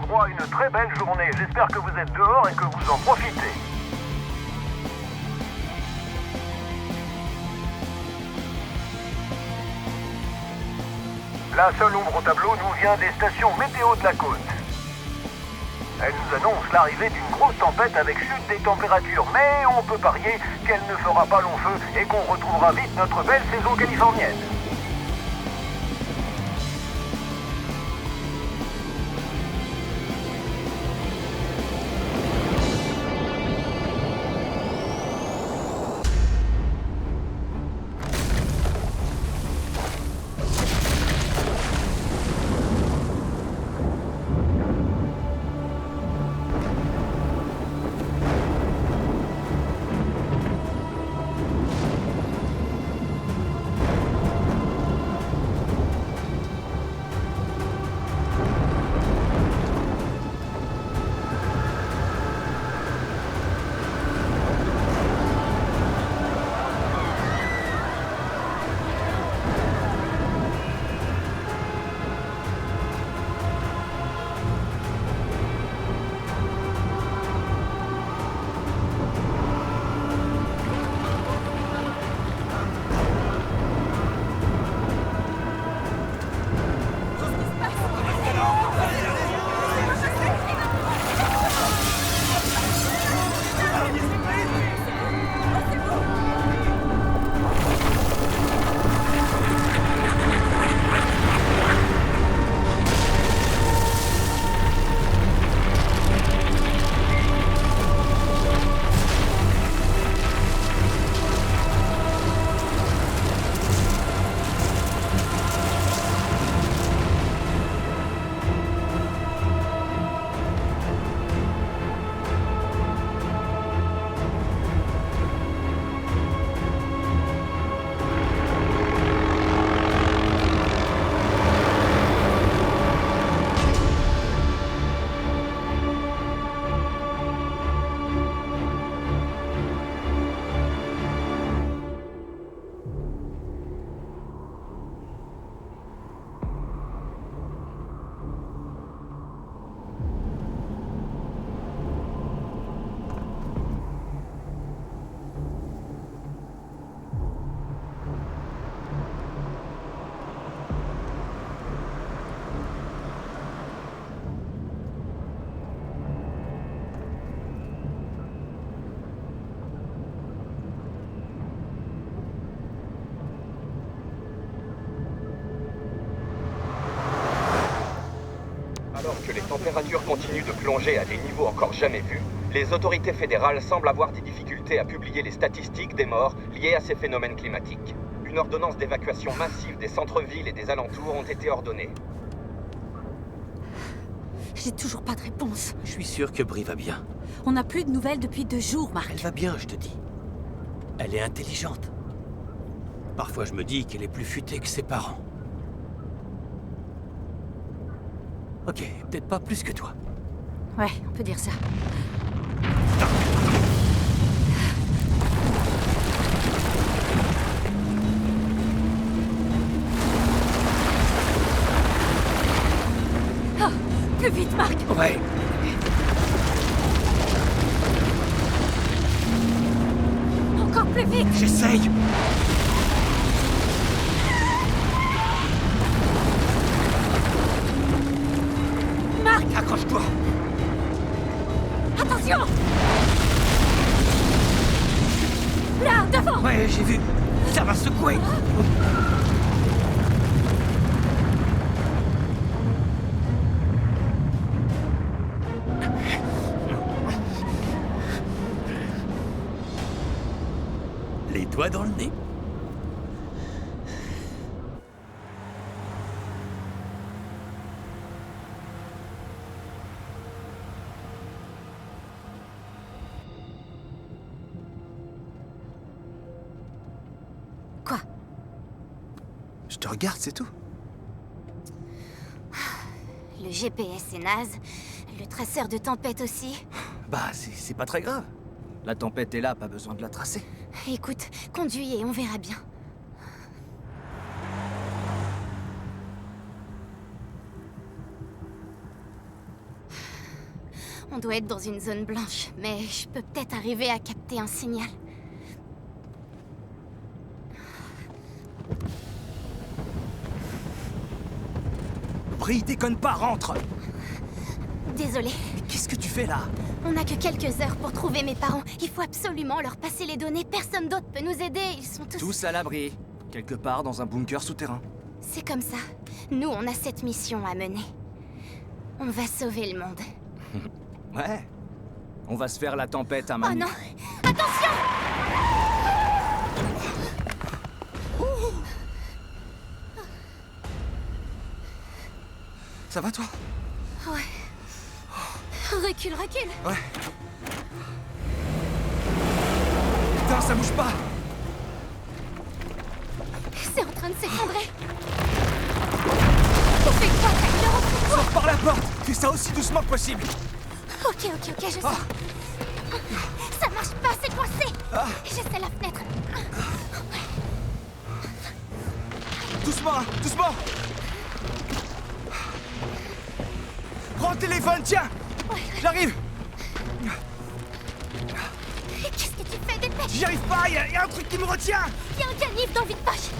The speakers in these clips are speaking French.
droit à une très belle journée. J'espère que vous êtes dehors et que vous en profitez. La seule ombre au tableau nous vient des stations météo de la côte. Elle nous annonce l'arrivée d'une grosse tempête avec chute des températures, mais on peut parier qu'elle ne fera pas long feu et qu'on retrouvera vite notre belle saison californienne. Alors que les températures continuent de plonger à des niveaux encore jamais vus, les autorités fédérales semblent avoir des difficultés à publier les statistiques des morts liées à ces phénomènes climatiques. Une ordonnance d'évacuation massive des centres-villes et des alentours ont été ordonnées. J'ai toujours pas de réponse. Je suis sûr que Brie va bien. On n'a plus de nouvelles depuis 2 jours, Mark. Elle va bien, je te dis. Elle est intelligente. Parfois, je me dis qu'elle est plus futée que ses parents. Ok, peut-être pas plus que toi. Ouais, on peut dire ça. Oh, plus vite, Mark! Ouais. Encore plus vite! J'essaye. Mark! Accroche-toi. Attention! Là, devant! Ouais, j'ai vu. Ça va secouer. Les doigts dans le nez. Quoi? Je te regarde, c'est tout. Le GPS est naze. Le traceur de tempête aussi. Bah, c'est pas très grave. La tempête est là, pas besoin de la tracer. Écoute, conduis et on verra bien. On doit être dans une zone blanche, mais je peux peut-être arriver à capter un signal. Brie, déconne pas, rentre! Désolée, Mais qu'est-ce que tu fais là? on n'a que quelques heures pour trouver mes parents. Il faut absolument leur passer les données. Personne d'autre peut nous aider. Ils sont tous... Tous à l'abri. Quelque part dans un bunker souterrain. C'est comme ça. Nous, on a cette mission à mener. On va sauver le monde. Ouais. On va se faire la tempête à Oh Manu. non! Attention! Ça va toi? Ouais. Recule, recule! Ouais. Putain, ça bouge pas! C'est en train de s'effondrer. On fait quoi, Tyler? Sors par la porte! Fais ça aussi doucement que possible! Ok, je sors. Ça marche pas, c'est coincé. J'essaie la fenêtre. Doucement, hein, doucement! Prends le téléphone, tiens! J'arrive! Qu'est-ce que tu fais? Dépêche! J'y arrive pas, y a un truc qui me retient! Il y a un canif dans le vide-poche.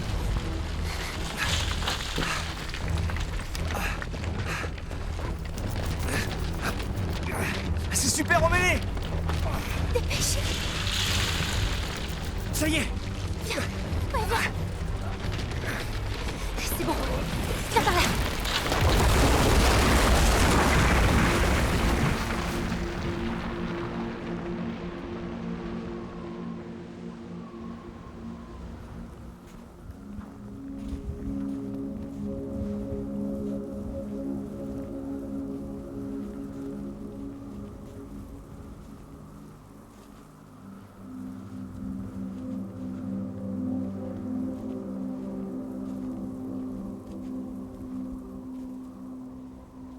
C'est super emmêlé! Dépêche! Ça y est! Viens! Ouais, viens! C'est bon. Viens par là.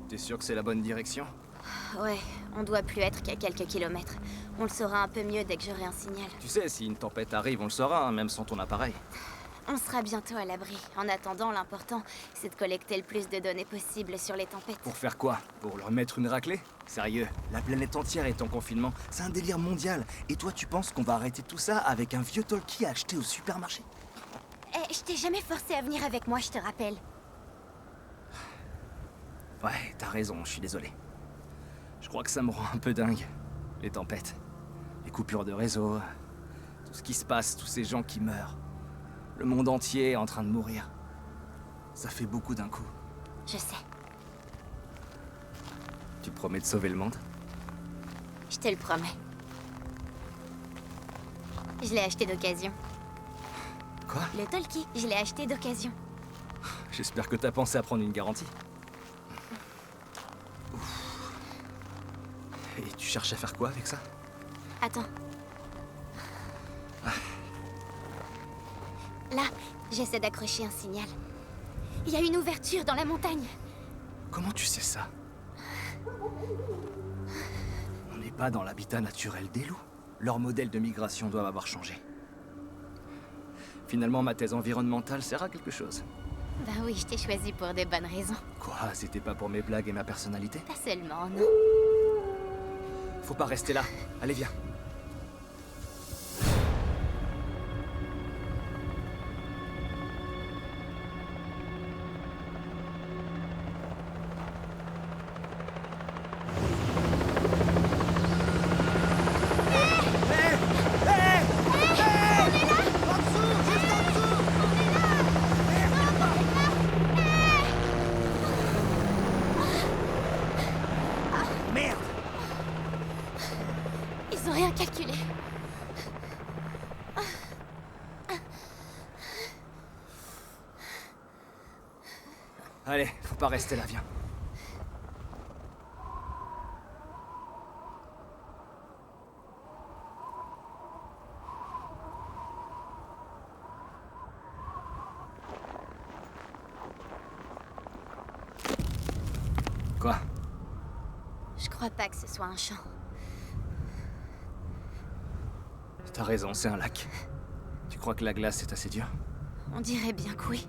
T'es sûr que c'est la bonne direction? Ouais, on doit plus être qu'à quelques kilomètres. On le saura un peu mieux dès que j'aurai un signal. Tu sais, si une tempête arrive, on le saura, hein, même sans ton appareil. On sera bientôt à l'abri. En attendant, l'important, c'est de collecter le plus de données possible sur les tempêtes. Pour faire quoi? Pour leur mettre une raclée? Sérieux, la planète entière est en confinement. C'est un délire mondial. Et toi, tu penses qu'on va arrêter tout ça avec un vieux talkie acheté au supermarché? Eh, je t'ai jamais forcé à venir avec moi, je te rappelle. Ouais, t'as raison, je suis désolé. Je crois que ça me rend un peu dingue. Les tempêtes, les coupures de réseau, tout ce qui se passe, tous ces gens qui meurent. Le monde entier est en train de mourir. Ça fait beaucoup d'un coup. Je sais. Tu promets de sauver le monde? Je te le promets. Je l'ai acheté d'occasion. Quoi? Le talkie, je l'ai acheté d'occasion. J'espère que t'as pensé à prendre une garantie. Et tu cherches à faire quoi avec ça? Attends. Là, j'essaie d'accrocher un signal. Il y a une ouverture dans la montagne. Comment tu sais ça? On n'est pas dans l'habitat naturel des loups. Leur modèle de migration doit avoir changé. Finalement, ma thèse environnementale sert à quelque chose. Ben oui, je t'ai choisi pour des bonnes raisons. Quoi? C'était pas pour mes blagues et ma personnalité? Pas seulement, non. Faut pas rester là. Allez, viens. Ils ont rien calculé. Allez, faut pas rester là, viens. Quoi? Je crois pas que ce soit un champ. T'as raison, c'est un lac. Tu crois que la glace est assez dure? On dirait bien que oui.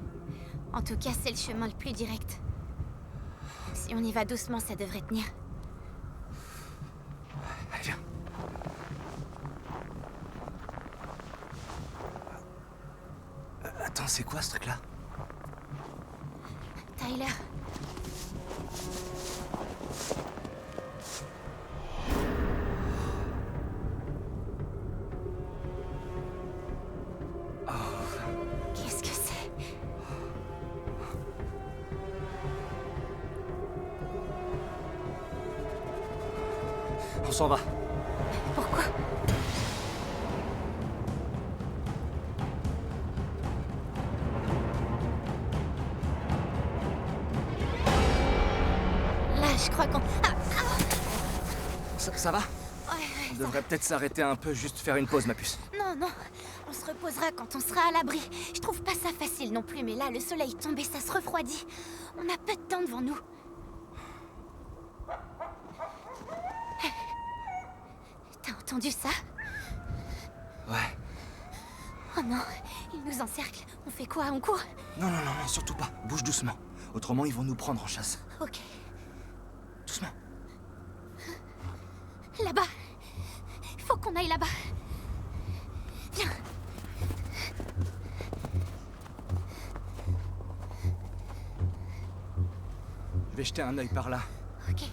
En tout cas, c'est le chemin le plus direct. Si on y va doucement, ça devrait tenir. c'est quoi ce truc-là? Tyler. Qu'est-ce que c'est? On s'en va. Pourquoi? Là, je crois qu'on... Ah, Ça va? ouais, On devrait peut-être s'arrêter un peu, juste faire une pause, ma puce. Non, non, on se reposera quand on sera à l'abri. Je trouve pas ça facile non plus, mais là, le soleil tombe et ça se refroidit. On a peu de temps devant nous. T'as entendu ça? Ouais. Oh non, ils nous encerclent. On fait quoi? On court? Non, surtout pas. Bouge doucement. Autrement, ils vont nous prendre en chasse. Ok. Doucement. Là-bas. Faut qu'on aille là-bas. Viens. Je vais jeter un œil par là. Ok.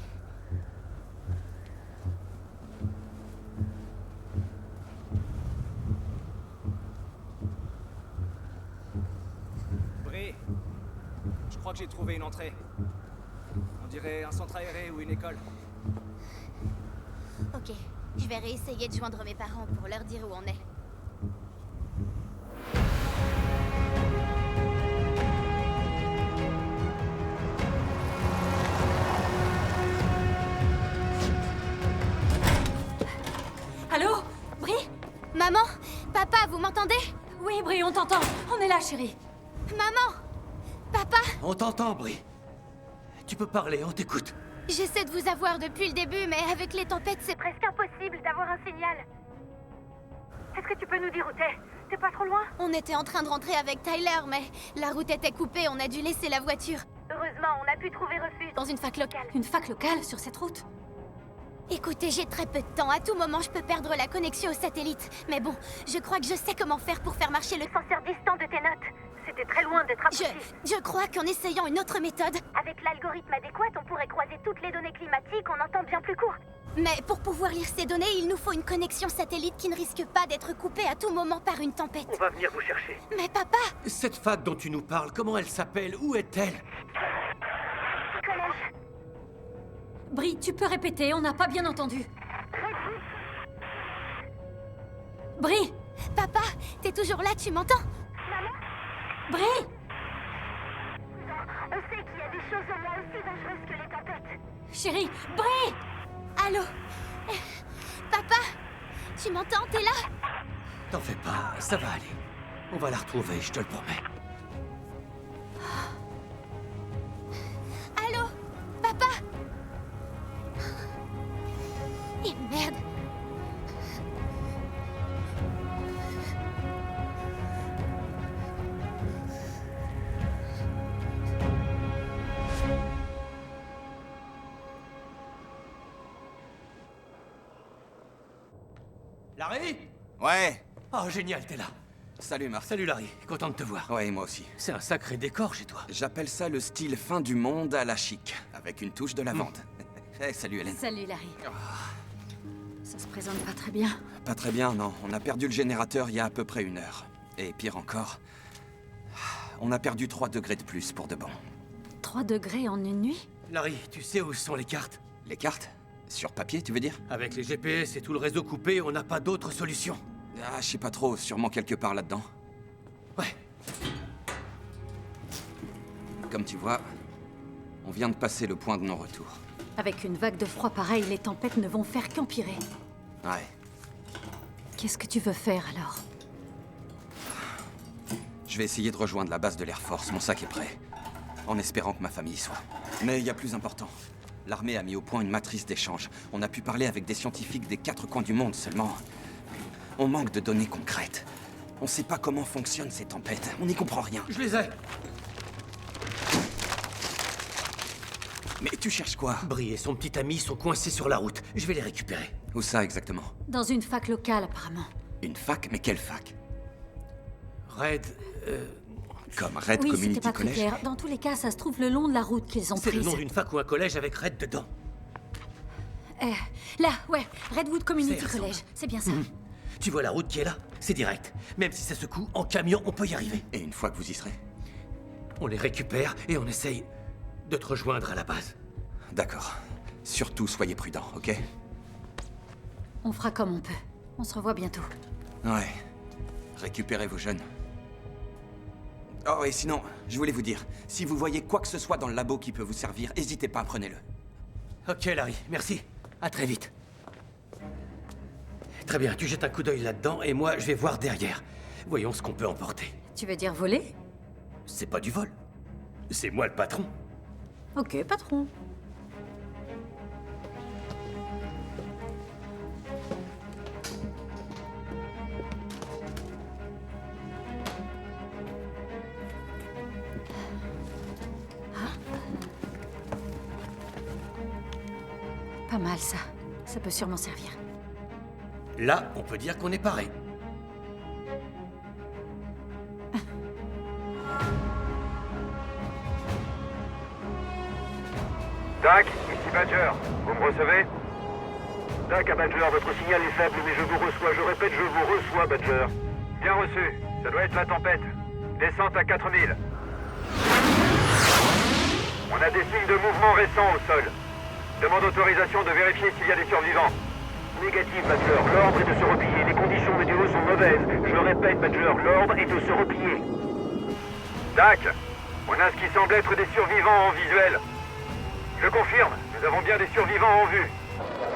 Bree, je crois que j'ai trouvé une entrée. On dirait un centre aéré ou une école. Ok. Je vais réessayer de joindre mes parents pour leur dire où on est. Allô? Brie? Maman? Papa, vous m'entendez? Oui, Brie, on t'entend. On est là, chérie. Maman? Papa? On t'entend, Brie. Tu peux parler, on t'écoute. J'essaie de vous avoir depuis le début, mais avec les tempêtes, c'est presque impossible d'avoir un signal. Est-ce que tu peux nous dire où t'es? T'es pas trop loin? On était en train de rentrer avec Tyler, mais la route était coupée, on a dû laisser la voiture. Heureusement, on a pu trouver refuge. Dans une fac locale. Une fac locale sur cette route? Écoutez, j'ai très peu de temps. À tout moment, je peux perdre la connexion au satellite. Mais bon, je crois que je sais comment faire pour faire marcher le senseur distant de tes notes. C'était très loin d'être abouti. Je crois qu'en essayant une autre méthode... Avec l'algorithme adéquat, on pourrait croiser toutes les données climatiques en un temps bien plus court. Mais pour pouvoir lire ces données, il nous faut une connexion satellite qui ne risque pas d'être coupée à tout moment par une tempête. On va venir vous chercher. Mais papa! Cette fac dont tu nous parles, comment elle s'appelle? Où est-elle? Collège. Brie, tu peux répéter, on n'a pas bien entendu. Brie! Papa, t'es toujours là, tu m'entends? Brie! On sait qu'il y a des choses au moins aussi dangereuses que les tempêtes. Chérie! Brie! Allô? Papa? Tu m'entends? T'es là? T'en fais pas, ça va aller. On va la retrouver, je te le promets. Allô? Papa? Et merde! Larry? Ouais. Oh, génial, t'es là. Salut, Marc. Salut, Larry. Content de te voir. Ouais, moi aussi. C'est un sacré décor chez toi. J'appelle ça le style fin du monde à la chic, avec une touche de lavande. Eh, salut, Hélène. Salut, Larry. Ça se présente pas très bien. Pas très bien, non. On a perdu le générateur il y a à peu près 1 heure. Et pire encore, on a perdu 3 degrés de plus pour de bon. 3 degrés en une nuit? Larry, tu sais où sont les cartes? Les cartes? Sur papier, tu veux dire? Avec les GPS et tout le réseau coupé, on n'a pas d'autre solution. Ah, je sais pas trop, sûrement quelque part là-dedans. Ouais. Comme tu vois, on vient de passer le point de non-retour. Avec une vague de froid pareille, les tempêtes ne vont faire qu'empirer. Ouais. Qu'est-ce que tu veux faire alors? Je vais essayer de rejoindre la base de l'Air Force, mon sac est prêt. En espérant que ma famille y soit. Mais il y a plus important. L'armée a mis au point une matrice d'échange. On a pu parler avec des scientifiques des 4 coins du monde seulement. On manque de données concrètes. On sait pas comment fonctionnent ces tempêtes. On n'y comprend rien. Je les ai. Mais tu cherches quoi? Brie et son petit ami sont coincés sur la route. Je vais les récupérer. Où ça exactement? Dans une fac locale, apparemment. Une fac? Mais quelle fac? Red... Comme Red Oui, c'était Community pas très College? clair. Dans tous les cas, ça se trouve le long de la route qu'ils ont C'est le prise. nom d'une fac ou un collège avec Red dedans. Là, ouais, Redwood Community C'est College. C'est bien ça. Tu vois la route qui est là? C'est direct. Même si ça secoue, en camion, on peut y arriver. Et une fois que vous y serez? On les récupère et on essaye de te rejoindre à la base. D'accord. Surtout, soyez prudents, ok? On fera comme on peut. On se revoit bientôt. Ouais. Récupérez vos jeunes. Oh, et sinon, je voulais vous dire, si vous voyez quoi que ce soit dans le labo qui peut vous servir, n'hésitez pas, prenez-le. Ok, Larry, merci. À très vite. Très bien, tu jettes un coup d'œil là-dedans et moi, je vais voir derrière. Voyons ce qu'on peut emporter. Tu veux dire voler? C'est pas du vol. C'est moi le patron. Ok, patron. Pas mal ça. Ça peut sûrement servir. Là, on peut dire qu'on est paré. Doc, ici Badger. Vous me recevez? Doc à Badger, votre signal est faible, mais je vous reçois. Je répète, je vous reçois, Badger. Bien reçu. Ça doit être la tempête. Descente à 4000. On a des signes de mouvement récents au sol. Demande autorisation de vérifier s'il y a des survivants. Négatif, Badger. L'ordre est de se replier. Les conditions météo sont mauvaises. Je le répète, Badger. L'ordre est de se replier. Doc, on a ce qui semble être des survivants en visuel. Je confirme, nous avons bien des survivants en vue.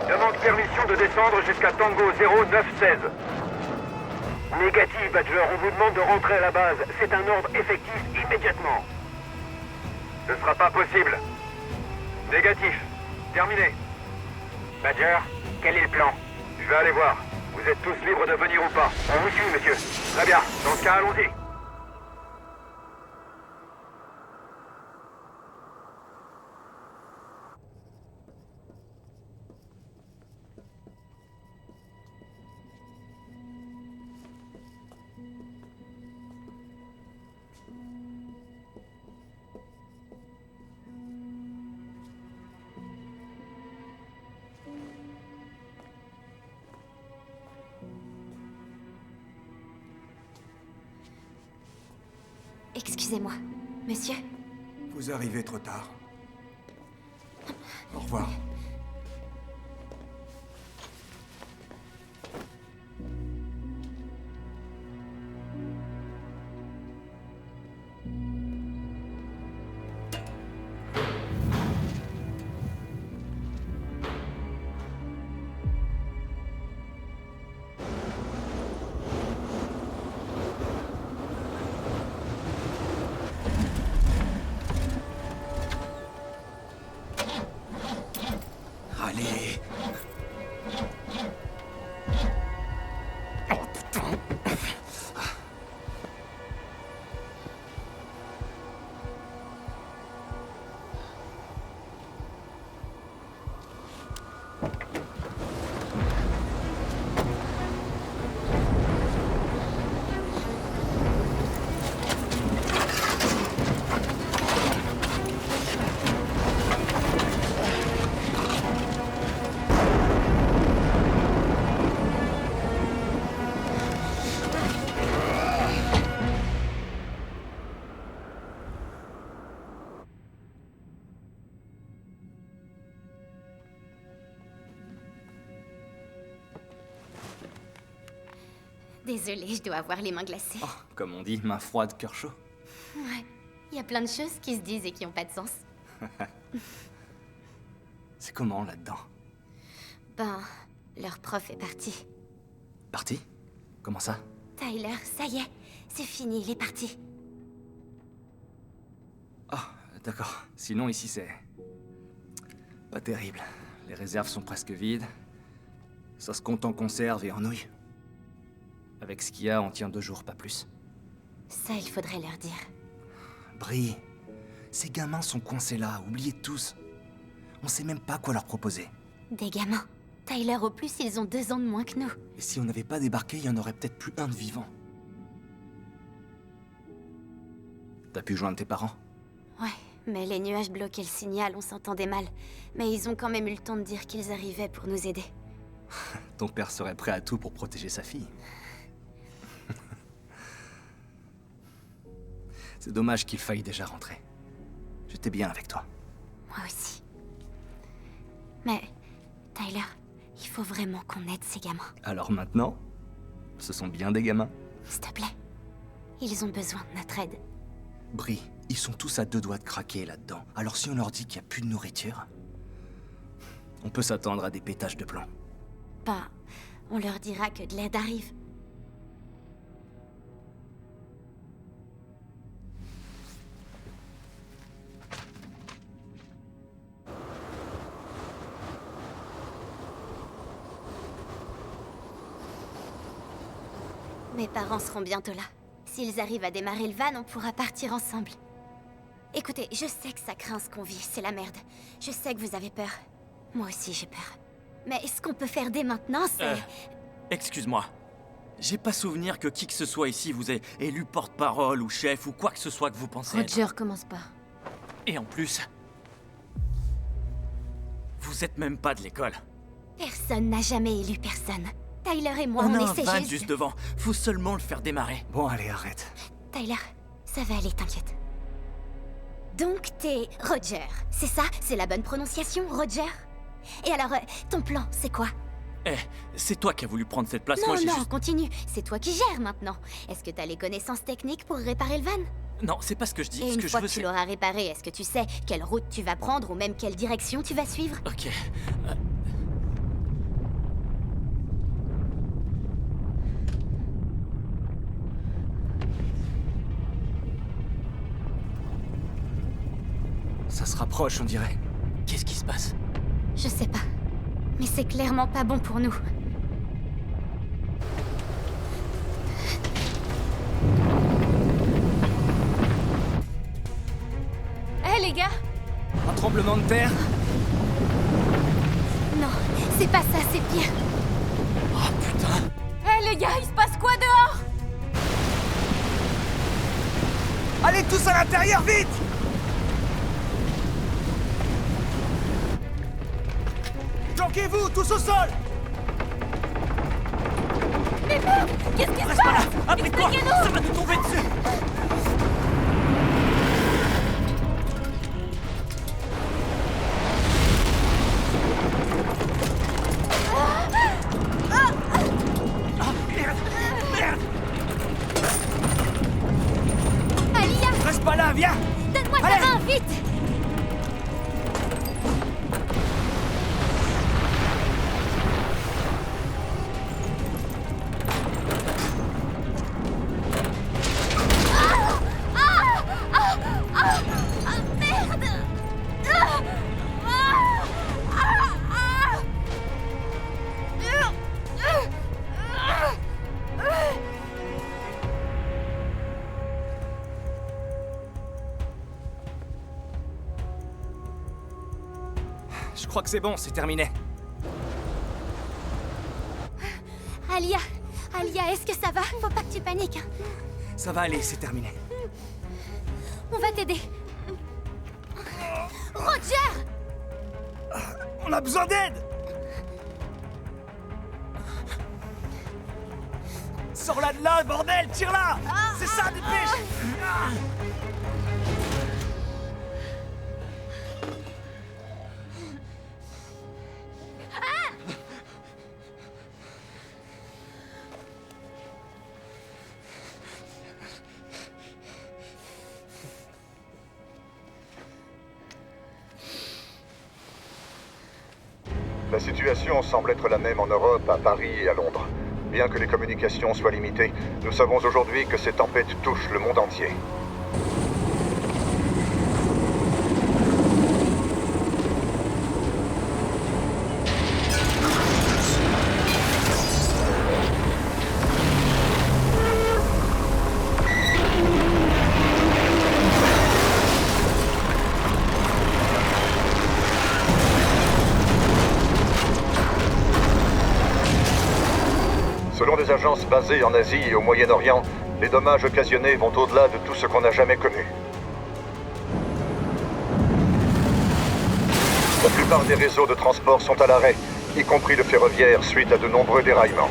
Demande permission de descendre jusqu'à Tango 0916. Négatif, Badger. On vous demande de rentrer à la base. C'est un ordre effectif immédiatement. Ce sera pas possible. Négatif. Terminé. Badger, quel est le plan? Je vais aller voir. Vous êtes tous libres de venir ou pas. On vous suit, monsieur. Très bien. Dans ce cas, allons-y. Excusez-moi, monsieur. Vous arrivez trop tard. Au revoir. Allez. Oh putain. Désolée, je dois avoir les mains glacées. Oh, comme on dit, main froide, cœur chaud. Ouais, il y a plein de choses qui se disent et qui ont pas de sens. C'est comment là-dedans? Ben, leur prof est parti. Parti? Comment ça? Tyler, ça y est, c'est fini, il est parti. Ah, d'accord. Sinon, ici, c'est... pas terrible. Les réserves sont presque vides. Ça se compte en conserve et en nouilles. Avec ce qu'il y a, on tient 2 jours, pas plus. Ça, il faudrait leur dire. Brie, ces gamins sont coincés là, oubliez tous. On sait même pas quoi leur proposer. Des gamins. Tyler, au plus, ils ont 2 ans de moins que nous. Et si on n'avait pas débarqué, il y en aurait peut-être plus un de vivant. T'as pu joindre tes parents? Ouais, mais les nuages bloquaient le signal, on s'entendait mal. Mais ils ont quand même eu le temps de dire qu'ils arrivaient pour nous aider. Ton père serait prêt à tout pour protéger sa fille. C'est dommage qu'il faille déjà rentrer. J'étais bien avec toi. Moi aussi. Mais, Tyler, il faut vraiment qu'on aide ces gamins. Alors maintenant, ce sont bien des gamins. S'il te plaît. Ils ont besoin de notre aide. Brie, ils sont tous à 2 doigts de craquer là-dedans. Alors si on leur dit qu'il n'y a plus de nourriture, on peut s'attendre à des pétages de plomb. Bah, on leur dira que de l'aide arrive. Mes parents seront bientôt là. S'ils arrivent à démarrer le van, on pourra partir ensemble. Écoutez, je sais que ça craint ce qu'on vit, c'est la merde. Je sais que vous avez peur. Moi aussi j'ai peur. Mais ce qu'on peut faire dès maintenant, c'est... Excuse-moi. J'ai pas souvenir que qui que ce soit ici vous ait élu porte-parole ou chef ou quoi que ce soit que vous pensez être. Roger, commence pas. Et en plus... Vous êtes même pas de l'école. Personne n'a jamais élu personne. Tyler et moi, On a on un essaie van juste... juste devant. Faut seulement le faire démarrer. Bon, allez, arrête. Tyler, ça va aller, t'inquiète. Donc t'es Roger, c'est ça? C'est la bonne prononciation, Roger? Et alors, ton plan, c'est quoi? C'est toi qui as voulu prendre cette place, Non, moi j'ai non, juste... continue. C'est toi qui gères maintenant. Est-ce que t'as les connaissances techniques pour réparer le van? Non, c'est pas ce que je dis. Et Ce une que je fois veux, que tu c'est... l'auras réparé, est-ce que tu sais quelle route tu vas prendre ou même quelle direction tu vas suivre? Ok. Ça se rapproche, on dirait. Qu'est-ce qui se passe? Je sais pas. Mais c'est clairement pas bon pour nous. Hé les gars! Un tremblement de terre? Non, c'est pas ça, c'est pire. Oh putain! Hé les gars, il se passe quoi dehors? Allez tous à l'intérieur, vite! Planquez-vous, tous au sol! Mais merde! Qu'est-ce qui se Reste pas là! passe? Applique-toi! Expliquez-nous! Ça va nous tomber dessus! Ah merde! Merde! Alia, Reste pas là, viens! donne-moi ta Allez. main, vite! Je crois que c'est bon, c'est terminé. Alia, est-ce que ça va? Faut pas que tu paniques, hein. Ça va aller, c'est terminé. On va t'aider. Roger! On a besoin d'aide! Sors-la de là, bordel! Tire-la! C'est ça, dépêche! La situation semble être la même en Europe, à Paris et à Londres. Bien que les communications soient limitées, nous savons aujourd'hui que ces tempêtes touchent le monde entier. Selon des agences basées en Asie et au Moyen-Orient, Les dommages occasionnés vont au-delà de tout ce qu'on n'a jamais connu. La plupart des réseaux de transport sont à l'arrêt, y compris le ferroviaire, suite à de nombreux déraillements.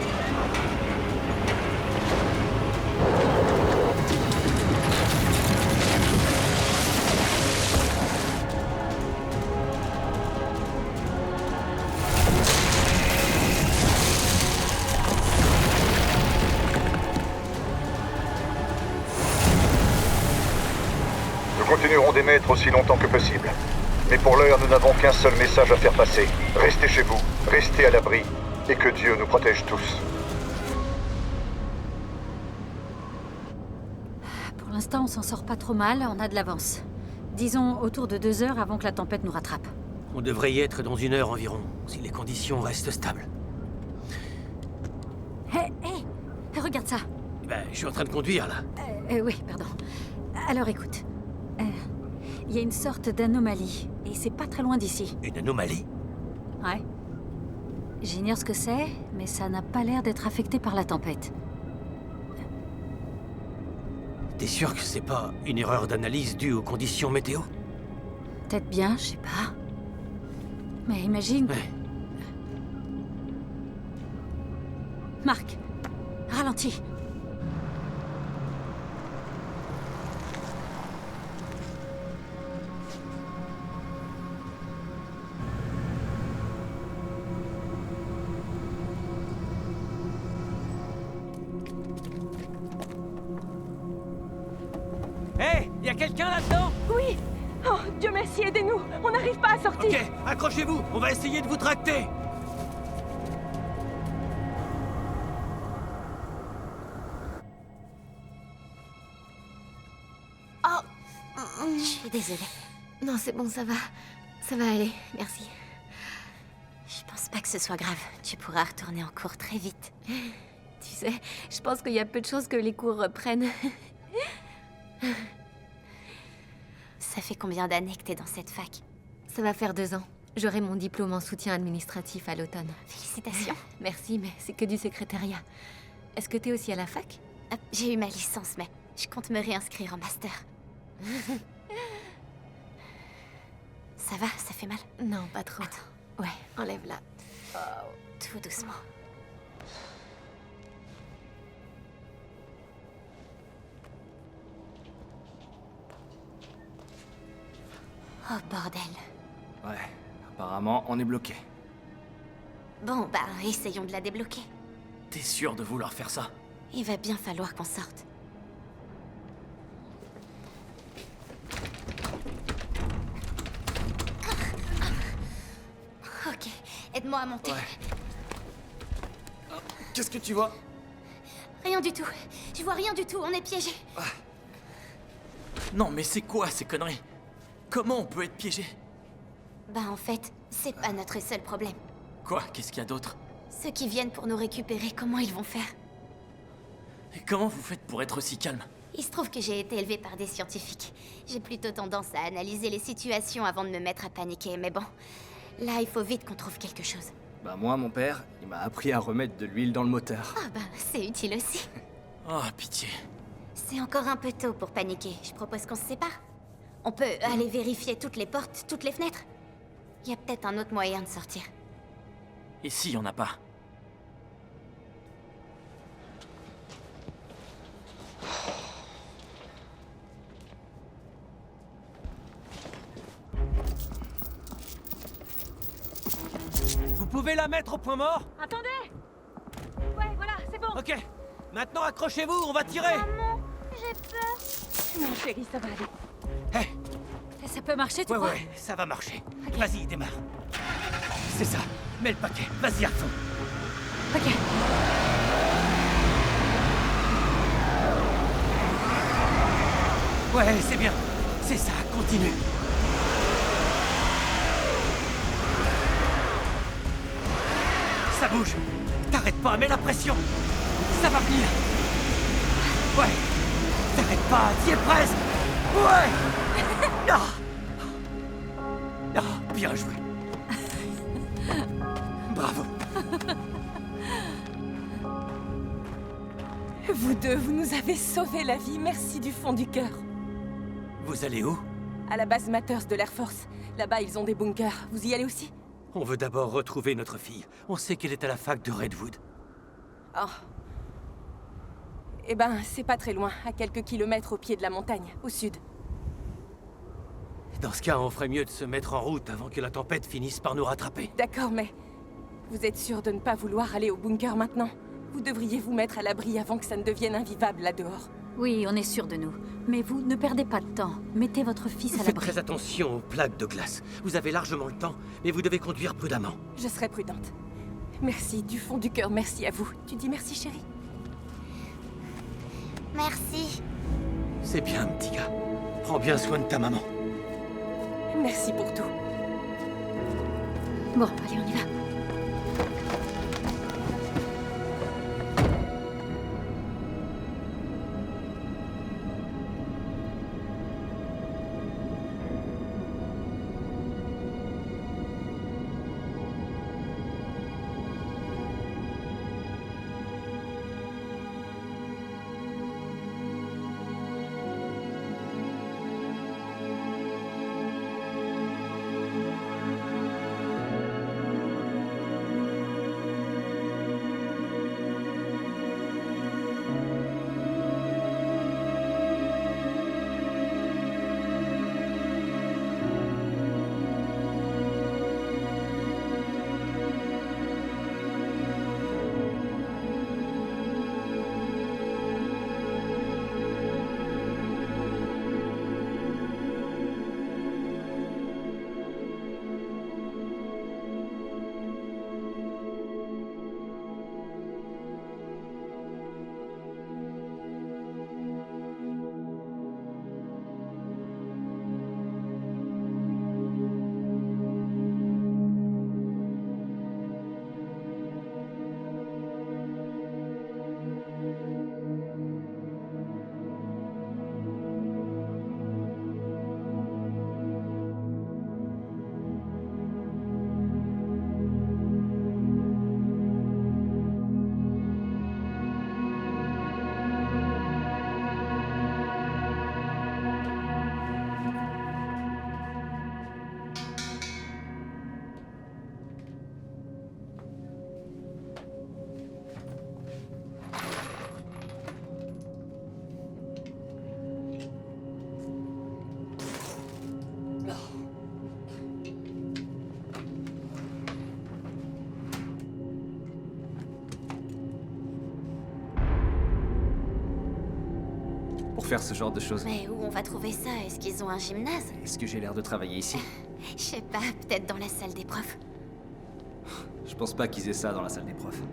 Nous continuerons d'émettre aussi longtemps que possible. Mais pour l'heure, nous n'avons qu'un seul message à faire passer. Restez chez vous, restez à l'abri, et que Dieu nous protège tous. Pour l'instant, on s'en sort pas trop mal, on a de l'avance. Disons autour de 2 heures avant que la tempête nous rattrape. On devrait y être dans 1 heure environ, si les conditions restent stables. Hé, regarde ça. Ben, je suis en train de conduire, là. Oui, pardon. Alors écoute. Il y a une sorte d'anomalie, et c'est pas très loin d'ici. Une anomalie? Ouais. J'ignore ce que c'est, mais ça n'a pas l'air d'être affecté par la tempête. T'es sûr que c'est pas une erreur d'analyse due aux conditions météo? Peut-être bien, je sais pas. Mais imagine... Ouais. Marc, ralentis. Hé, y a quelqu'un là-dedans? Oui. Oh, Dieu merci, aidez-nous. On n'arrive pas à sortir. Ok, accrochez-vous, on va essayer de vous tracter. Je suis désolée. Non, c'est bon, ça va. Ça va aller, merci. Je pense pas que ce soit grave. Tu pourras retourner en cours très vite. Tu sais, je pense qu'il y a peu de chances que les cours reprennent. Ça fait combien d'années que t'es dans cette fac? Ça va faire 2 ans. J'aurai mon diplôme en soutien administratif à l'automne. Félicitations. Merci, mais c'est que du secrétariat. Est-ce que t'es aussi à la fac? J'ai eu ma licence, mais je compte me réinscrire en master. Ça va, ça fait mal? Non, pas trop. Attends. Ouais, enlève-la. Tout doucement. Oh, bordel. Ouais, apparemment, on est bloqué. Bon, bah, essayons de la débloquer. T'es sûr de vouloir faire ça? Il va bien falloir qu'on sorte. Ok, aide-moi à monter. Ouais. Qu'est-ce que tu vois? Rien du tout. Je vois rien du tout, on est piégés. Non, mais c'est quoi ces conneries? Comment on peut être piégé? Bah en fait, c'est pas notre seul problème. Quoi? Qu'est-ce qu'il y a d'autre? Ceux qui viennent pour nous récupérer, comment ils vont faire? Et comment vous faites pour être aussi calme? Il se trouve que j'ai été élevée par des scientifiques. J'ai plutôt tendance à analyser les situations avant de me mettre à paniquer, mais bon... Là, il faut vite qu'on trouve quelque chose. Bah moi, mon père, il m'a appris à remettre de l'huile dans le moteur. Ah bah, c'est utile aussi. Oh, pitié. C'est encore un peu tôt pour paniquer. Je propose qu'on se sépare. On peut aller vérifier toutes les portes, toutes les fenêtres. Il y a peut-être un autre moyen de sortir. Et s'il y en a pas? Vous pouvez la mettre au point mort? Attendez. Ouais, voilà, c'est bon. Ok, maintenant accrochez-vous, on va tirer. Maman, j'ai peur. Non, chérie, ça va aller. Hé, Ça peut marcher, tu ouais, crois? ouais, ça va marcher. Vas-y, démarre. C'est ça, mets le paquet, vas-y à fond. Ok. Ouais, c'est bien. C'est ça, continue. Ça bouge. T'arrêtes pas, mets la pression. Ça va venir. Ouais. T'arrêtes pas, t'y es presque. Ouais. Ah. Ah, bien joué. Bravo. Vous deux, vous nous avez sauvé la vie, merci du fond du cœur. Vous allez où? À la base Matters de l'Air Force. Là-bas, ils ont des bunkers. Vous y allez aussi? On veut d'abord retrouver notre fille. On sait qu'elle est à la fac de Redwood. Oh. Eh ben, c'est pas très loin, à quelques kilomètres au pied de la montagne, au sud. Dans ce cas, on ferait mieux de se mettre en route avant que la tempête finisse par nous rattraper. D'accord, mais... Vous êtes sûr de ne pas vouloir aller au bunker maintenant? Vous devriez vous mettre à l'abri avant que ça ne devienne invivable là-dehors. Oui, on est sûr de nous. Mais vous, ne perdez pas de temps. Mettez votre fils à Faites l'abri. très attention aux plaques de glace. Vous avez largement le temps, mais vous devez conduire prudemment. Je serai prudente. Merci, du fond du cœur, merci à vous. Tu dis merci, chérie? Merci. C'est bien, petit gars. Prends bien soin de ta maman. Merci pour tout. Bon, allez, on y va. Faire ce genre de choses. Mais où on va trouver ça? Est-ce qu'ils ont un gymnase? Est-ce que j'ai l'air de travailler ici? Je sais pas, peut-être dans la salle des profs. Je pense pas qu'ils aient ça dans la salle des profs.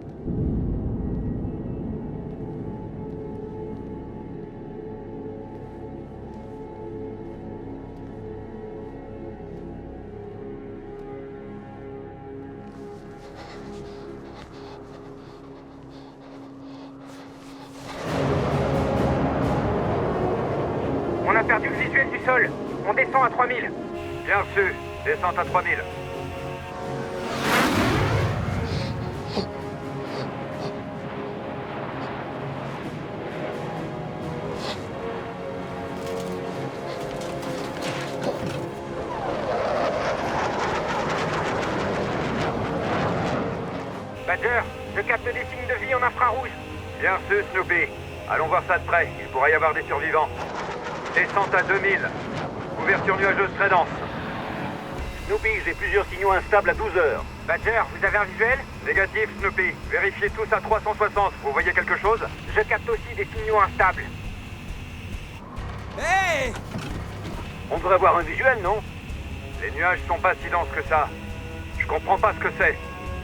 On a perdu le visuel du sol. On descend à 3000. Bien reçu. Descente à 3000. Badger, je capte des signes de vie en infrarouge. Bien reçu, Snoopy. Allons voir ça de près. Il pourrait y avoir des survivants. Descente à 2000. Couverture nuageuse très dense. Snoopy, j'ai plusieurs signaux instables à 12 heures. Badger, vous avez un visuel? Négatif, Snoopy. Vérifiez tous à 360. Vous voyez quelque chose? Je capte aussi des signaux instables. Hey! On devrait avoir un visuel, non? Les nuages sont pas si denses que ça. Je comprends pas ce que c'est.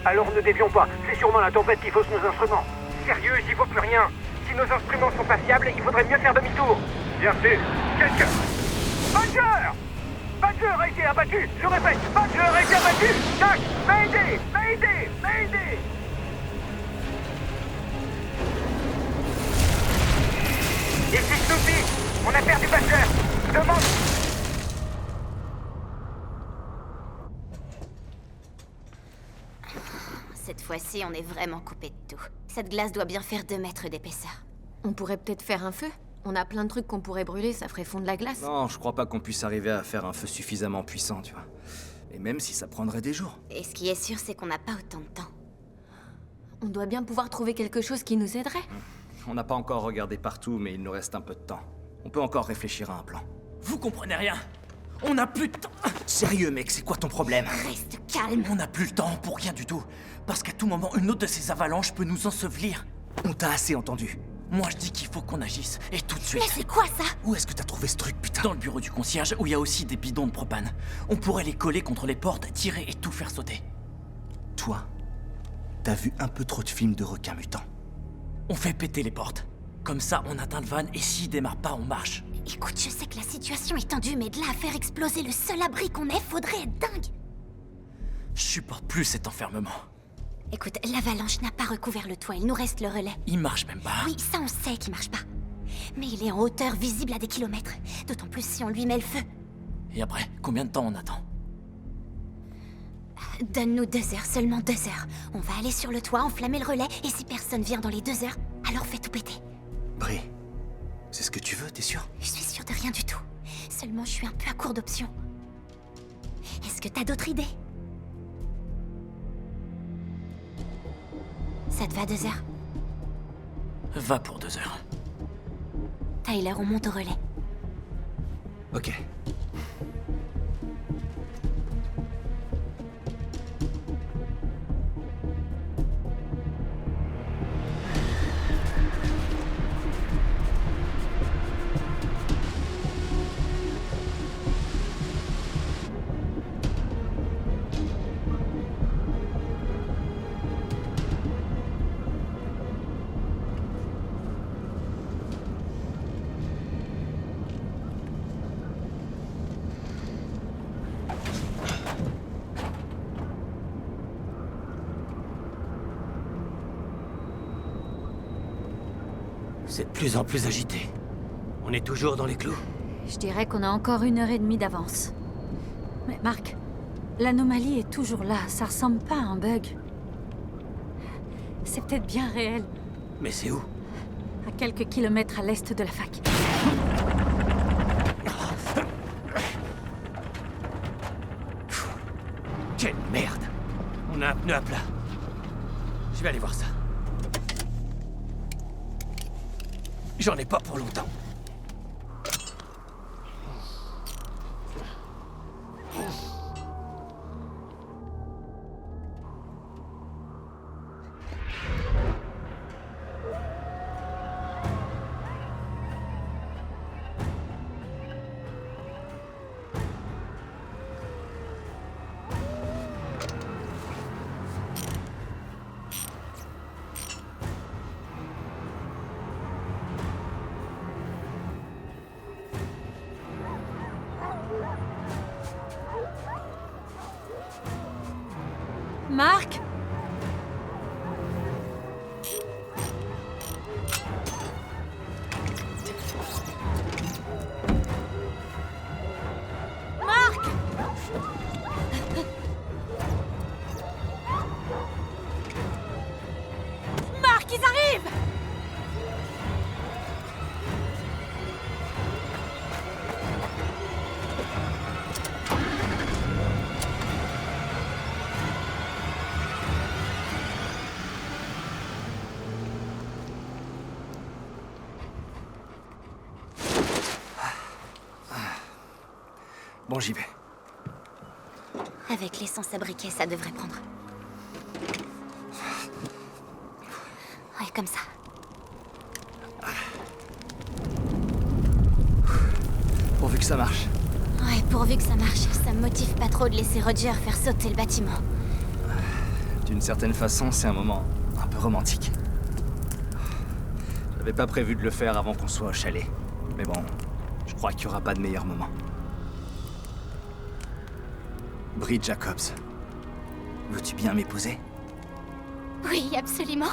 Alors ne dévions pas. C'est sûrement la tempête qui fausse nos instruments. Sérieux, j'y vois plus rien. Si nos instruments sont pas fiables, il faudrait mieux faire demi-tour. Bien sûr. Quelqu'un... Badger! Badger a été abattu. Je répète, Badger a été abattu. Tac! Mayday! Mayday! Mayday! Ici Snoopy! On a perdu Badger! Demande... Cette fois-ci, on est vraiment coupé de tout. Cette glace doit bien faire 2 mètres d'épaisseur. On pourrait peut-être faire un feu. On a plein de trucs qu'on pourrait brûler, ça ferait fondre la glace. Non, je crois pas qu'on puisse arriver à faire un feu suffisamment puissant, tu vois. Et même si ça prendrait des jours. Et ce qui est sûr, c'est qu'on n'a pas autant de temps. On doit bien pouvoir trouver quelque chose qui nous aiderait. On n'a pas encore regardé partout, mais il nous reste un peu de temps. On peut encore réfléchir à un plan. Vous comprenez rien? On n'a plus de temps. Sérieux, mec, c'est quoi ton problème? Reste calme. On n'a plus le temps pour rien du tout. Parce qu'à tout moment, une autre de ces avalanches peut nous ensevelir. On t'a assez entendu. Moi, je dis qu'il faut qu'on agisse, et tout de suite. Mais c'est quoi ça? Où est-ce que t'as trouvé ce truc, putain? Dans le bureau du concierge, où il y a aussi des bidons de propane. On pourrait les coller contre les portes, tirer et tout faire sauter. Toi, t'as vu un peu trop de films de requins mutants. On fait péter les portes. Comme ça, on atteint le van, et s'il démarre pas, on marche. Écoute, je sais que la situation est tendue, mais de là à faire exploser le seul abri qu'on ait, faudrait être dingue. Je supporte plus cet enfermement. Écoute, l'avalanche n'a pas recouvert le toit, il nous reste le relais. Il marche même pas. Oui, ça on sait qu'il marche pas. Mais il est en hauteur, visible à des kilomètres. D'autant plus si on lui met le feu. Et après, combien de temps on attend? Donne-nous 2 heures, seulement 2 heures. On va aller sur le toit, enflammer le relais, et si personne vient dans les 2 heures, alors fais tout péter. Bri, c'est ce que tu veux, t'es sûr? Je suis sûre de rien du tout. Seulement je suis un peu à court d'options. Est-ce que t'as d'autres idées? Ça te va 2 heures? Va pour 2 heures. Tyler, on monte au relais. Ok. C'est de plus en plus agité. On est toujours dans les clous? Je dirais qu'on a encore 1h30 d'avance. Mais Mark, l'anomalie est toujours là, ça ressemble pas à un bug. C'est peut-être bien réel. Mais c'est où? À quelques kilomètres à l'est de la fac. Quelle merde! On a un pneu à plat. Je vais aller voir ça. J'en ai pas pour longtemps. Mark? Mark? Mark, ils arrivent! Bon, j'y vais. Avec l'essence à briquet, ça devrait prendre. Ouais, comme ça. Pourvu que ça marche. Ouais, pourvu que ça marche. Ça me motive pas trop de laisser Roger faire sauter le bâtiment. D'une certaine façon, c'est un moment un peu romantique. J'avais pas prévu de le faire avant qu'on soit au chalet. Mais bon, je crois qu'il y aura pas de meilleur moment. Bri Jacobs, veux-tu bien m'épouser? Oui, absolument.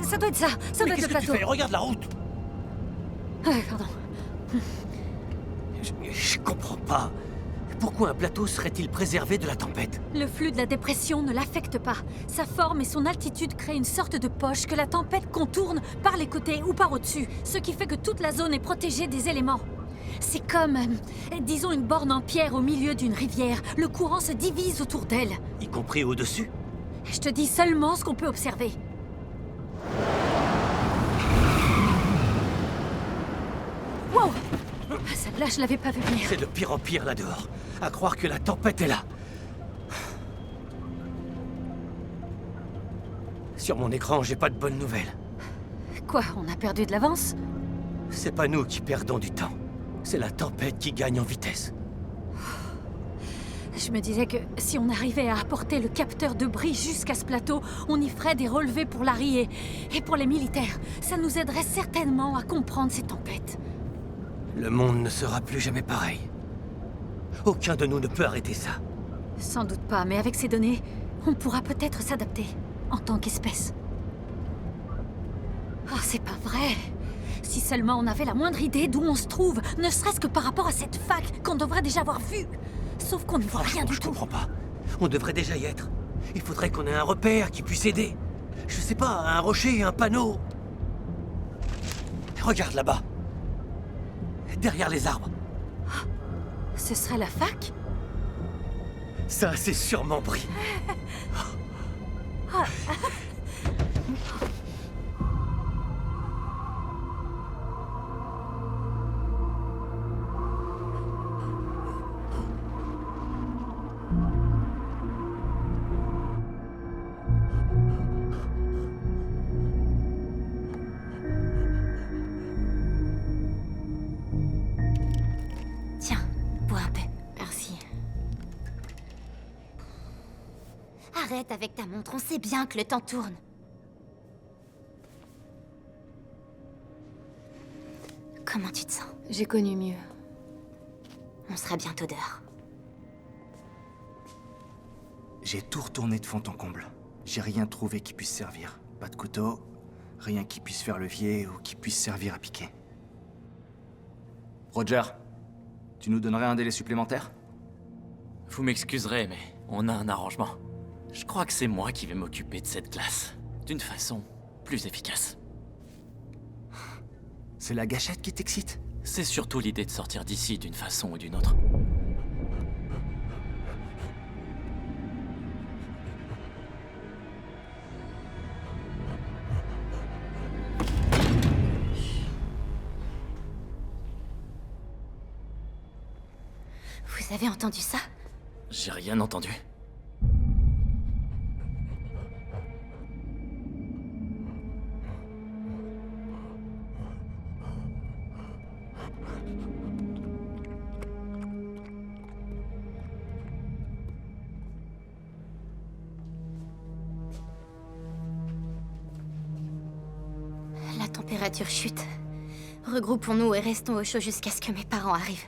Ça doit être ça. Ça doit être le plateau. Qu'est-ce que tu fais? Regarde la route. Pardon. Je comprends pas. Pourquoi un plateau serait-il préservé de la tempête? Le flux de la dépression ne l'affecte pas. Sa forme et son altitude créent une sorte de poche que la tempête contourne par les côtés ou par au-dessus, ce qui fait que toute la zone est protégée des éléments. C'est comme, disons, une borne en pierre au milieu d'une rivière. Le courant se divise autour d'elle. Y compris au-dessus? Je te dis seulement ce qu'on peut observer. Wow! Celle-là, je l'avais pas vu venir. C'est de pire en pire là-dehors. À croire que la tempête est là. Sur mon écran, j'ai pas de bonnes nouvelles. Quoi, on a perdu de l'avance? C'est pas nous qui perdons du temps. C'est la tempête qui gagne en vitesse. Je me disais que si on arrivait à apporter le capteur de bris jusqu'à ce plateau, on y ferait des relevés pour l'Ari et pour les militaires. Ça nous aiderait certainement à comprendre ces tempêtes. Le monde ne sera plus jamais pareil. Aucun de nous ne peut arrêter ça. Sans doute pas, mais avec ces données, on pourra peut-être s'adapter, en tant qu'espèce. Oh, c'est pas vrai! Si seulement on avait la moindre idée d'où on se trouve, ne serait-ce que par rapport à cette fac qu'on devrait déjà avoir vue. Sauf qu'on ne voit rien du tout. Je comprends pas. On devrait déjà y être. Il faudrait qu'on ait un repère qui puisse aider. Je sais pas, un rocher, un panneau. Regarde là-bas. Derrière les arbres. Ce serait la fac? Ça, c'est sûrement Brie. Arrête avec ta montre, on sait bien que le temps tourne. Comment tu te sens? J'ai connu mieux. On sera bientôt dehors. J'ai tout retourné de fond en comble. J'ai rien trouvé qui puisse servir. Pas de couteau, rien qui puisse faire levier ou qui puisse servir à piquer. Roger, tu nous donnerais un délai supplémentaire? Vous m'excuserez, mais on a un arrangement. Je crois que c'est moi qui vais m'occuper de cette classe. D'une façon plus efficace. C'est la gâchette qui t'excite? C'est surtout l'idée de sortir d'ici d'une façon ou d'une autre. Vous avez entendu ça? J'ai rien entendu. La température chute. Regroupons-nous et restons au chaud jusqu'à ce que mes parents arrivent.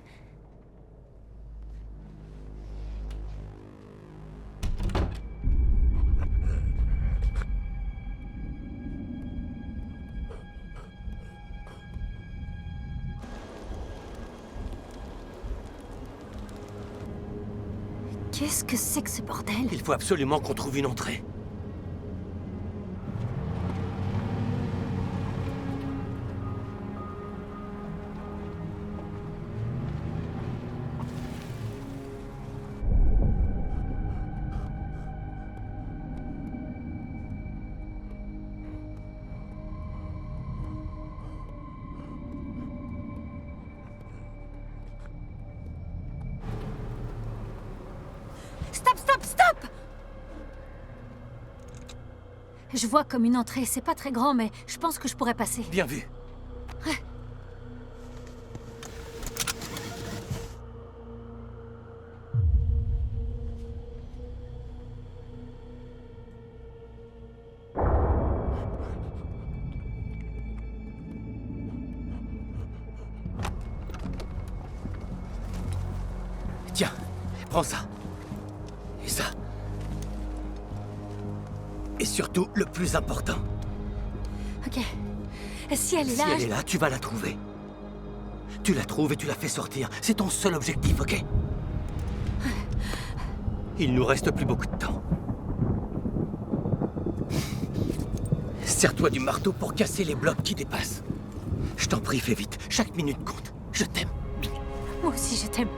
Qu'est-ce que c'est que ce bordel? Il faut absolument qu'on trouve une entrée. Stop, stop, stop! Je vois comme une entrée, c'est pas très grand, mais je pense que je pourrais passer. Bien vu. Ouais. Tiens, prends ça. Et ça. Et surtout, le plus important. Ok. Si elle est là... Si elle est là, tu vas la trouver. Tu la trouves et tu la fais sortir. C'est ton seul objectif, ok? Il nous reste plus beaucoup de temps. Serre-toi du marteau pour casser les blocs qui dépassent. Je t'en prie, fais vite. Chaque minute compte. Je t'aime. Moi aussi, je t'aime.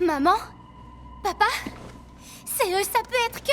Maman? Papa? C'est eux, ça peut être que...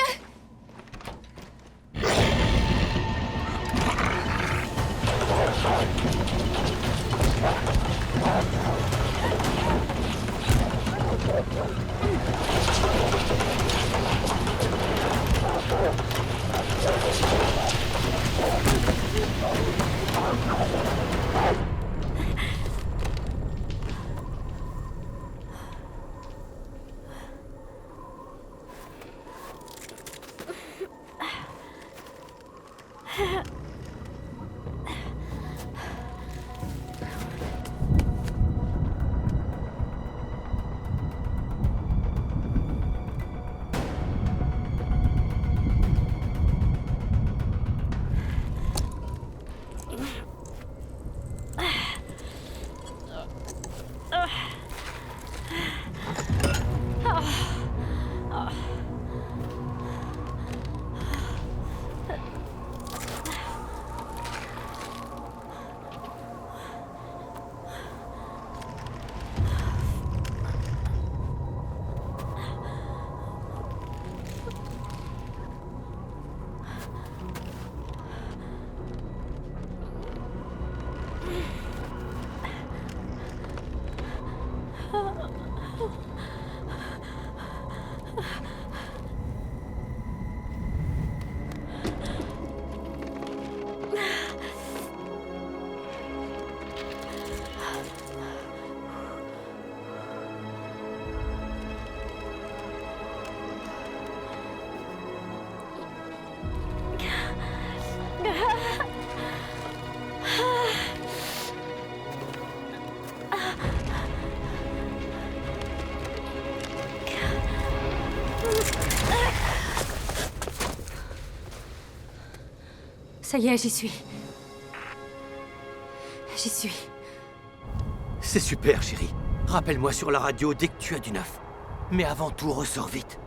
Ça y est, j'y suis. J'y suis. C'est super, chérie. Rappelle-moi sur la radio dès que tu as du neuf. Mais avant tout, ressors vite.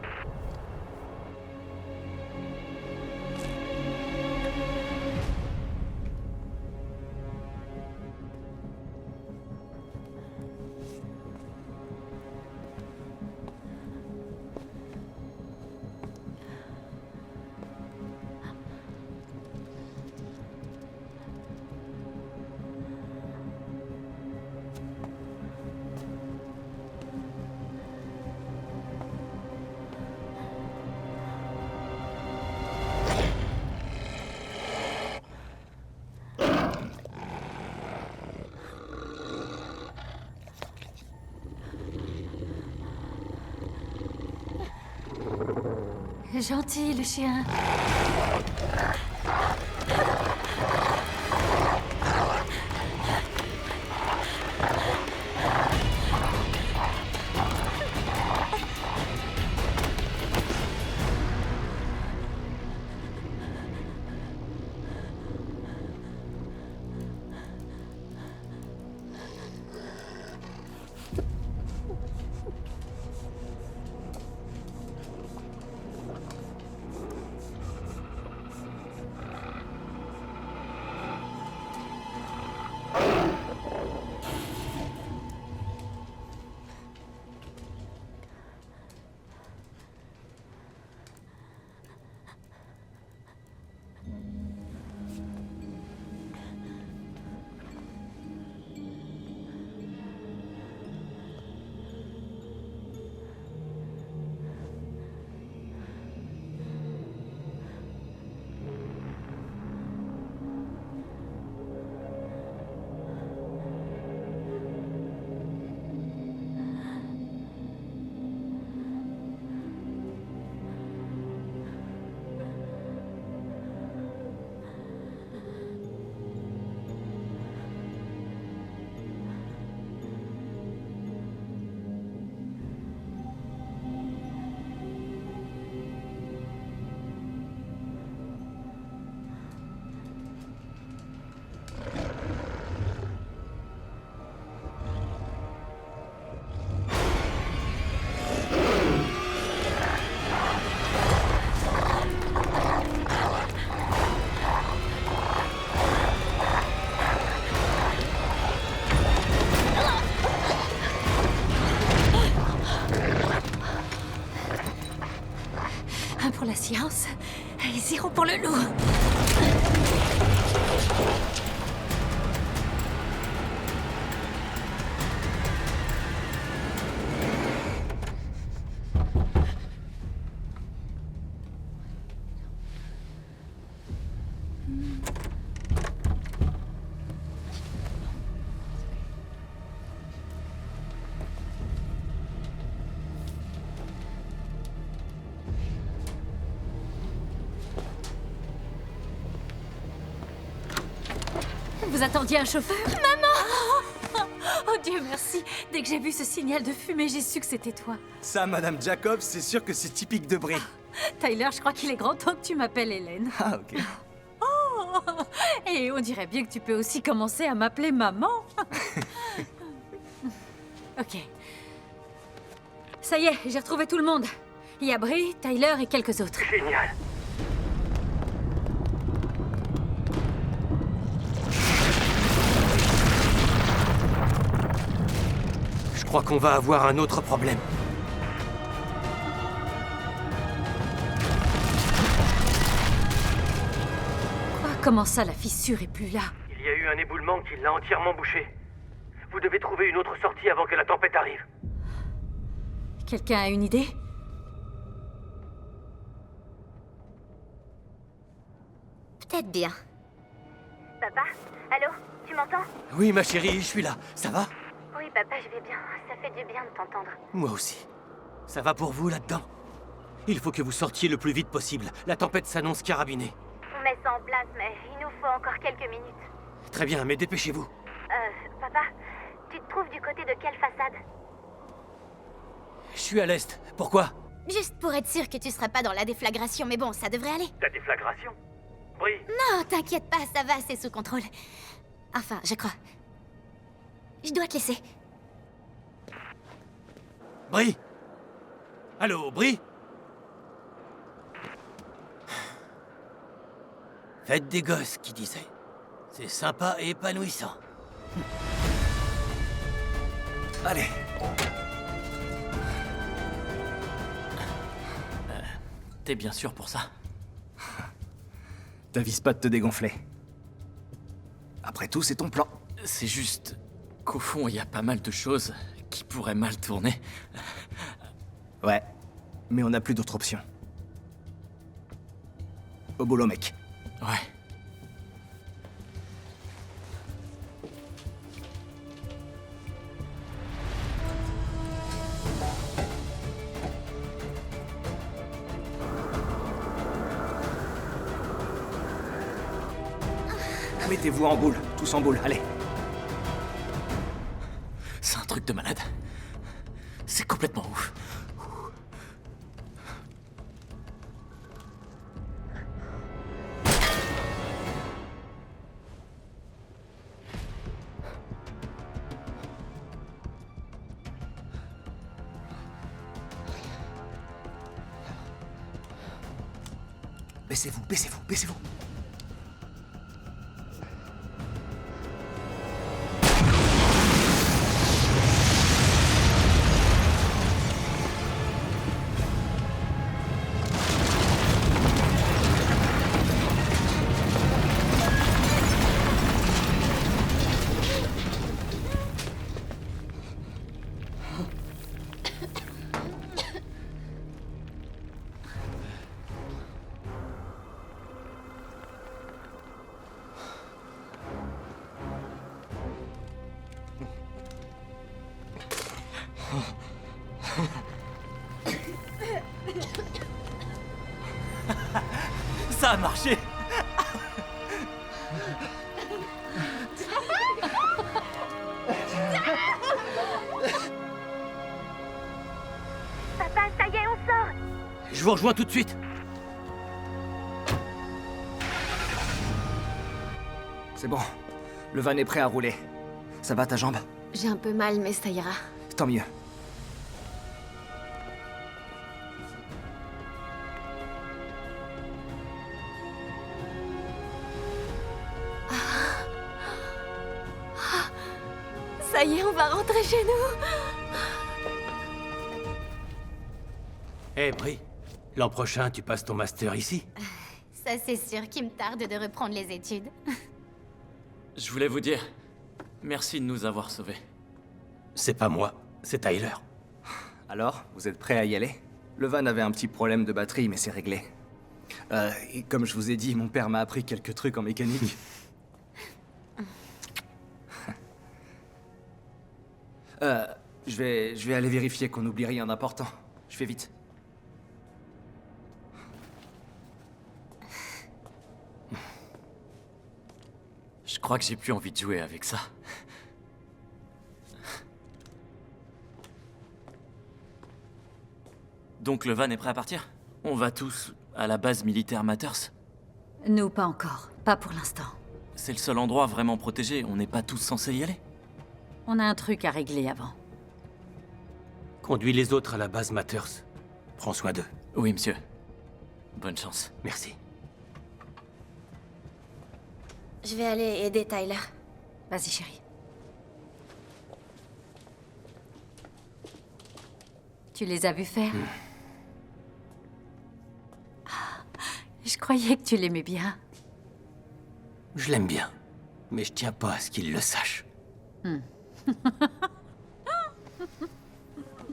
Gentil, le chien. Patience. Et 0 pour le loup. Vous attendiez un chauffeur? Maman! Oh Dieu merci! Dès que j'ai vu ce signal de fumée, j'ai su que c'était toi. Ça, Madame Jacobs, c'est sûr que c'est typique de Brie. Tyler, je crois qu'il est grand temps que tu m'appelles Hélène. Ah, ok. Oh! Et on dirait bien que tu peux aussi commencer à m'appeler maman. Ok. Ça y est, j'ai retrouvé tout le monde. Il y a Brie, Tyler et quelques autres. Génial. Je crois qu'on va avoir un autre problème. Quoi? Comment ça, la fissure est plus là? Il y a eu un éboulement qui l'a entièrement bouché. Vous devez trouver une autre sortie avant que la tempête arrive. Quelqu'un a une idée? Peut-être bien. Papa? Allô? Tu m'entends? Oui, ma chérie, je suis là. Ça va? Oui, papa, je vais bien. Ça fait du bien de t'entendre. Moi aussi. Ça va pour vous là-dedans? Il faut que vous sortiez le plus vite possible. La tempête s'annonce carabinée. On met ça en place, mais il nous faut encore quelques minutes. Très bien, mais dépêchez-vous. Papa, tu te trouves du côté de quelle façade? Je suis à l'est. Pourquoi? Juste pour être sûr que tu seras pas dans la déflagration, mais bon, ça devrait aller. La déflagration? Brie? Non, t'inquiète pas, ça va, c'est sous contrôle. Enfin, je crois. Je dois te laisser. Brie? Allô, Brie? Faites des gosses, qui disait. C'est sympa et épanouissant. Allez. T'es bien sûr pour ça? T'avises pas de te dégonfler. Après tout, c'est ton plan. C'est juste qu'au fond, il y a pas mal de choses qui pourraient mal tourner. Ouais, mais on n'a plus d'autre option. Au boulot, mec. Ouais. Mettez-vous en boule, tous en boule, allez. C'est un truc de malade. C'est complètement ouf. Baissez-vous, baissez-vous, baissez-vous. Ça a marché. Papa, ça y est, on sort! Je vous rejoins tout de suite. C'est bon. Le van est prêt à rouler. Ça va ta jambe? J'ai un peu mal, mais ça ira. Tant mieux. Ça y est, on va rentrer chez nous. Hé, Brie, L'an prochain, tu passes ton master ici? Ça, c'est sûr qu'il me tarde de reprendre les études. Je voulais vous dire, merci de nous avoir sauvés. C'est pas moi, c'est Tyler. Alors, vous êtes prêts à y aller? Le van avait un petit problème de batterie, mais c'est réglé. Et comme je vous ai dit, mon père m'a appris quelques trucs en mécanique. Je vais aller vérifier qu'on n'oublie rien d'important. Je fais vite. Je crois que j'ai plus envie de jouer avec ça. Donc le van est prêt à partir? On va tous à la base militaire Matters? Nous, pas encore. Pas pour l'instant. C'est le seul endroit vraiment protégé, on n'est pas tous censés y aller? On a un truc à régler avant. Conduis les autres à la base Matters. Prends soin d'eux. Oui, monsieur. Bonne chance. Merci. Je vais aller aider Tyler. Vas-y, chérie. Tu les as vus faire? Ah, je croyais que tu l'aimais bien. Je l'aime bien, mais je tiens pas à ce qu'il le sache.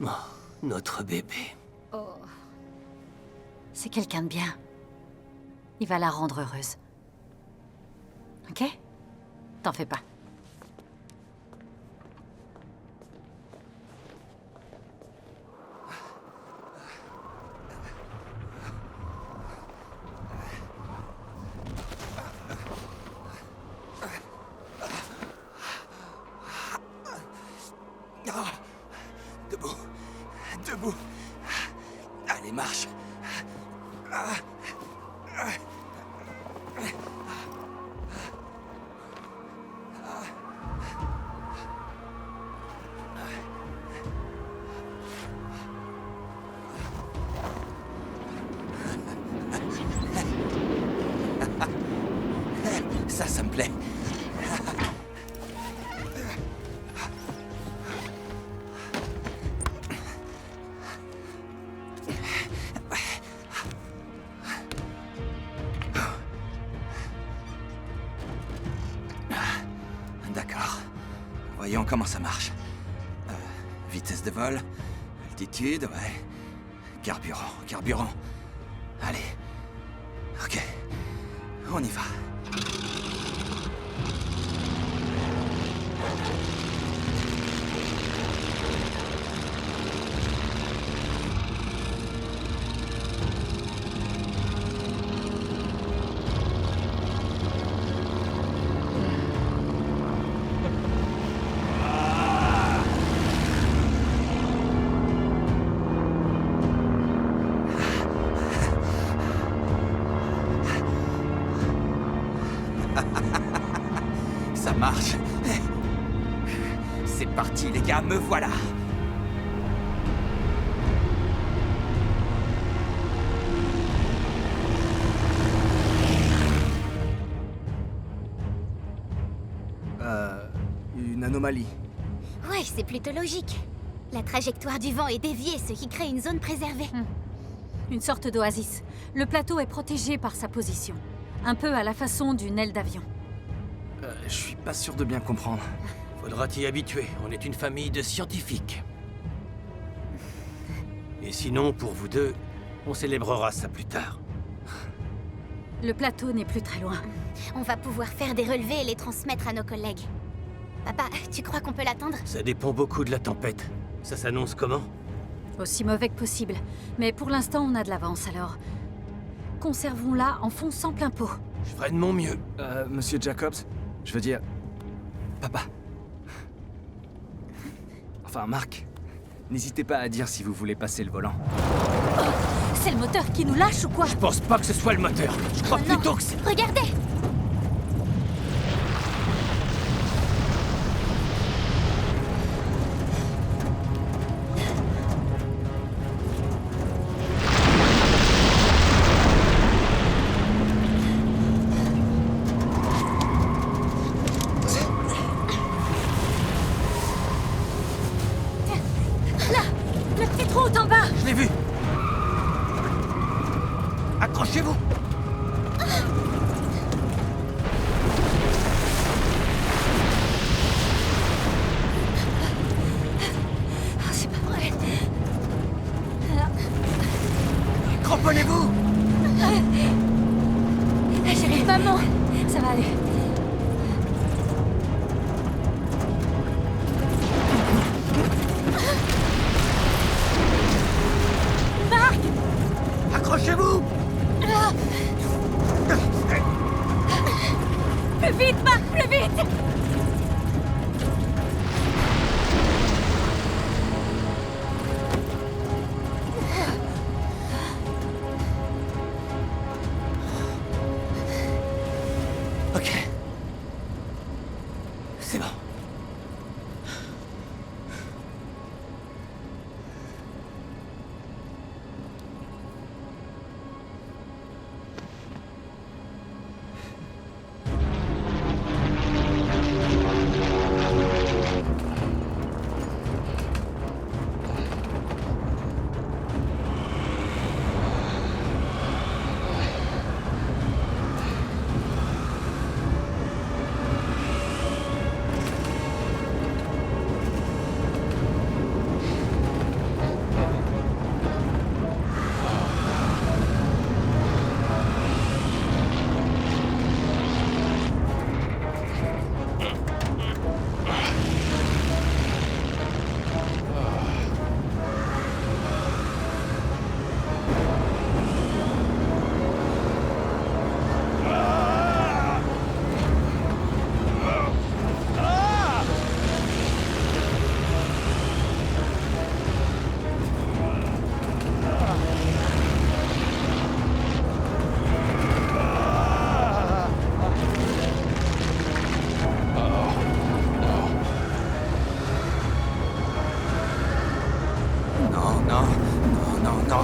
Oh, notre bébé. Oh. C'est quelqu'un de bien. Il va la rendre heureuse. Ok? T'en fais pas. Debout. Debout. Allez, marche. Ça me plaît. D'accord. Voyons comment ça marche. Vitesse de vol, altitude, ouais. Carburant. Allez. Ok. On y va. Ça marche. C'est parti, les gars, me voilà. Une anomalie. Ouais, c'est plutôt logique. La trajectoire du vent est déviée, ce qui crée une zone préservée. Une sorte d'oasis. Le plateau est protégé par sa position. Un peu à la façon d'une aile d'avion. Je suis pas sûr de bien comprendre. Faudra t'y habituer, on est une famille de scientifiques. Et sinon, pour vous deux, on célébrera ça plus tard. Le plateau n'est plus très loin. On va pouvoir faire des relevés et les transmettre à nos collègues. Papa, tu crois qu'on peut l'attendre? Ça dépend beaucoup de la tempête. Ça s'annonce comment? Aussi mauvais que possible. Mais pour l'instant, on a de l'avance, alors... Conservons-la en fonçant plein pot. Je ferai de mon mieux. Monsieur Jacobs, je veux dire... Papa. Enfin, Marc, n'hésitez pas à dire si vous voulez passer le volant. Oh, c'est le moteur qui nous lâche ou quoi? Je pense pas que ce soit le moteur. Je crois plutôt que c'est... Regardez! Maman, ça va aller. Marc! Accrochez-vous! Plus vite, Marc, plus vite! Ok. C'est bon.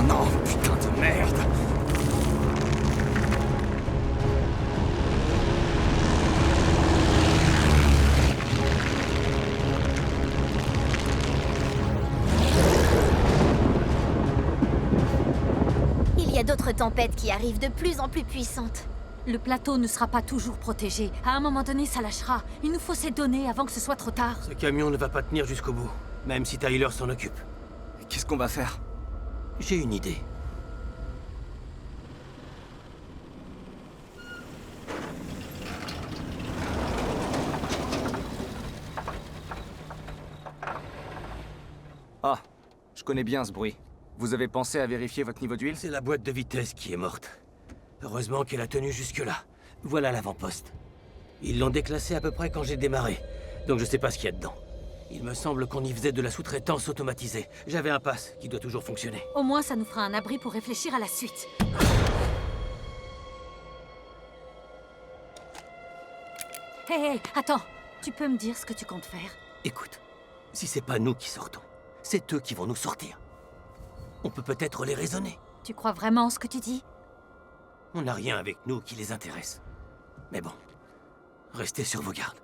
Non, putain de merde! Il y a d'autres tempêtes qui arrivent de plus en plus puissantes. Le plateau ne sera pas toujours protégé. À un moment donné, ça lâchera. Il nous faut ces données avant que ce soit trop tard. Ce camion ne va pas tenir jusqu'au bout, même si Tyler s'en occupe. Qu'est-ce qu'on va faire? J'ai une idée. Ah, je connais bien ce bruit. Vous avez pensé à vérifier votre niveau d'huile? C'est la boîte de vitesse qui est morte. Heureusement qu'elle a tenu jusque-là. Voilà l'avant-poste. Ils l'ont déclassé à peu près quand j'ai démarré, donc je sais pas ce qu'il y a dedans. Il me semble qu'on y faisait de la sous-traitance automatisée. J'avais un pass qui doit toujours fonctionner. Au moins, ça nous fera un abri pour réfléchir à la suite. Hé, attends. Tu peux me dire ce que tu comptes faire? Écoute, si c'est pas nous qui sortons, c'est eux qui vont nous sortir. On peut peut-être les raisonner. Tu crois vraiment ce que tu dis? On n'a rien avec nous qui les intéresse. Mais bon, restez sur vos gardes.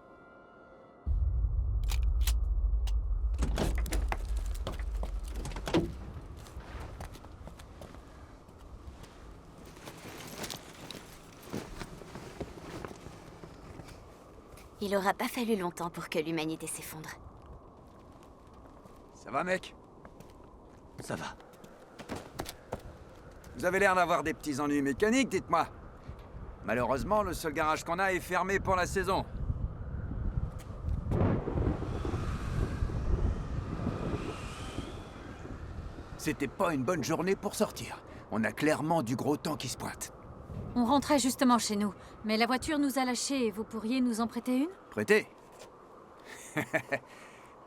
Il aura pas fallu longtemps pour que l'humanité s'effondre. Ça va, mec? Ça va. Vous avez l'air d'avoir des petits ennuis mécaniques, dites-moi. Malheureusement, le seul garage qu'on a est fermé pour la saison. C'était pas une bonne journée pour sortir. On a clairement du gros temps qui se pointe. On rentrait justement chez nous, mais la voiture nous a lâchés et vous pourriez nous en prêter une? Prêté?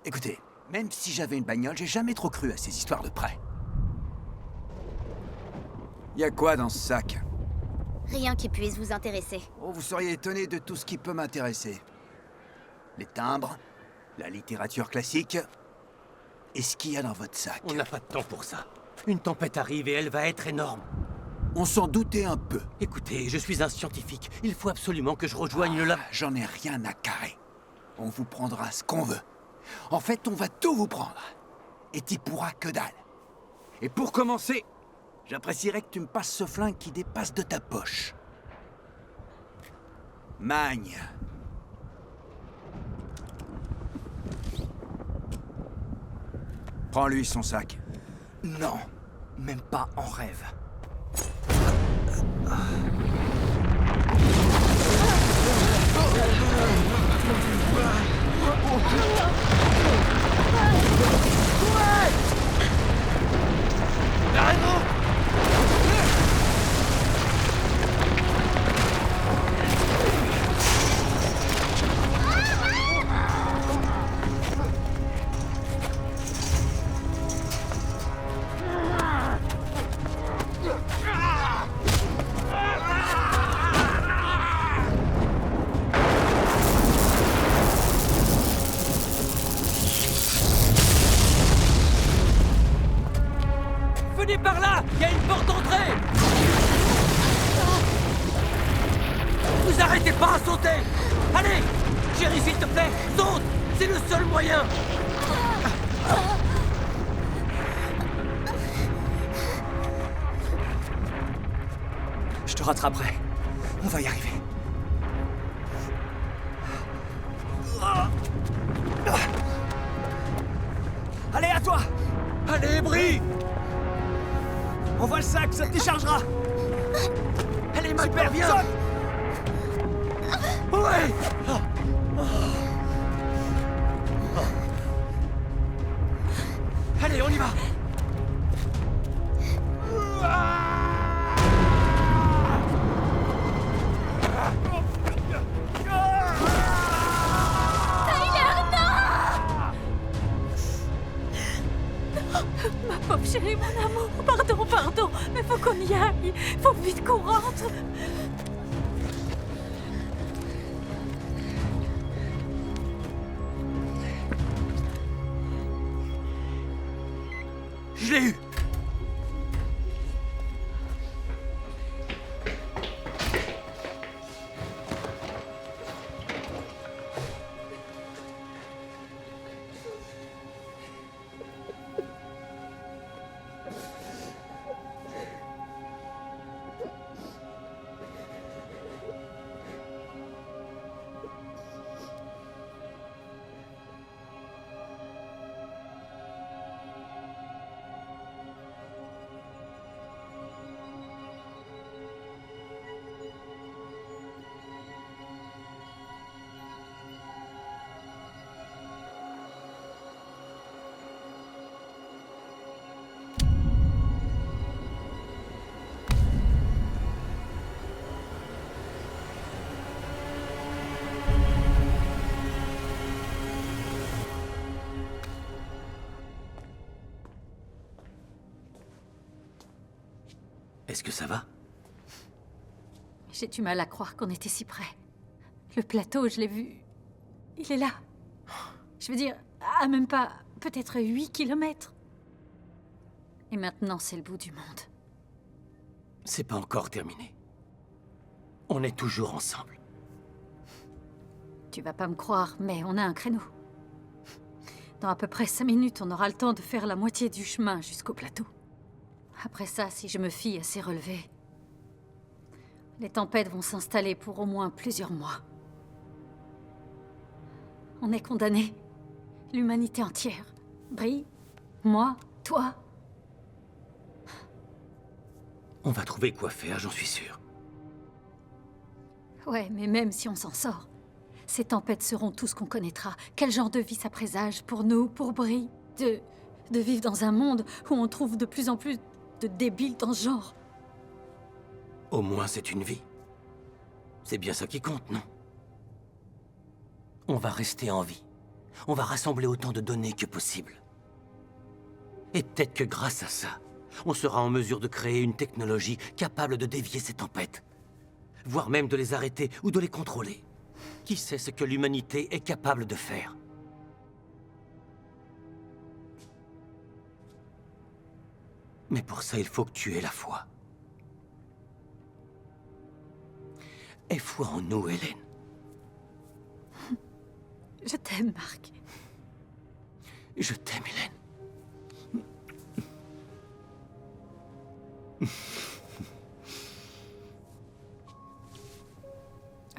Écoutez, même si j'avais une bagnole, j'ai jamais trop cru à ces histoires de prêt. Y a quoi dans ce sac? Rien qui puisse vous intéresser. Oh, vous seriez étonné de tout ce qui peut m'intéresser. Les timbres, la littérature classique, et ce qu'il y a dans votre sac. On n'a pas de temps pour ça. Une tempête arrive et elle va être énorme. On s'en doutait un peu. Écoutez, je suis un scientifique. Il faut absolument que je rejoigne le lab. J'en ai rien à carrer. On vous prendra ce qu'on veut. En fait, on va tout vous prendre. Et t'y pourras que dalle. Et pour commencer, j'apprécierais que tu me passes ce flingue qui dépasse de ta poche. Magne. Prends-lui son sac. Non, même pas en rêve. par là! Il y a une porte d'entrée! Vous arrêtez pas à sauter! Allez! Chérie, s'il te plaît, saute! C'est le seul moyen! Je te rattraperai. On va y arriver. Allez, à toi! Allez, Brie! Envoie le sac, ça te déchargera! Allez, Super, viens! Ouais! Allez, on y va! Ma pauvre chérie, mon amour, pardon, mais faut qu'on y aille. Faut vite qu'on rentre. Je l'ai eu! Est-ce que ça va? J'ai du mal à croire qu'on était si près. Le plateau, je l'ai vu. Il est là. Je veux dire, à même pas, peut-être 8 kilomètres. Et maintenant, c'est le bout du monde. C'est pas encore terminé. On est toujours ensemble. Tu vas pas me croire, mais on a un créneau. Dans à peu près 5 minutes, on aura le temps de faire la moitié du chemin jusqu'au plateau. Après ça, si je me fie à ces relevés, les tempêtes vont s'installer pour au moins plusieurs mois. On est condamnés. L'humanité entière. Brie, moi, toi. On va trouver quoi faire, j'en suis sûr. Ouais, mais même si on s'en sort, ces tempêtes seront tout ce qu'on connaîtra. Quel genre de vie ça présage pour nous, pour Brie, de vivre dans un monde où on trouve de plus en plus de débiles dans ce genre. Au moins, c'est une vie. C'est bien ça qui compte, non? On va rester en vie. On va rassembler autant de données que possible. Et peut-être que grâce à ça, on sera en mesure de créer une technologie capable de dévier ces tempêtes. Voire même de les arrêter ou de les contrôler. Qui sait ce que l'humanité est capable de faire? Mais pour ça, il faut que tu aies la foi. Aie foi en nous, Hélène. Je t'aime, Marc. Je t'aime, Hélène.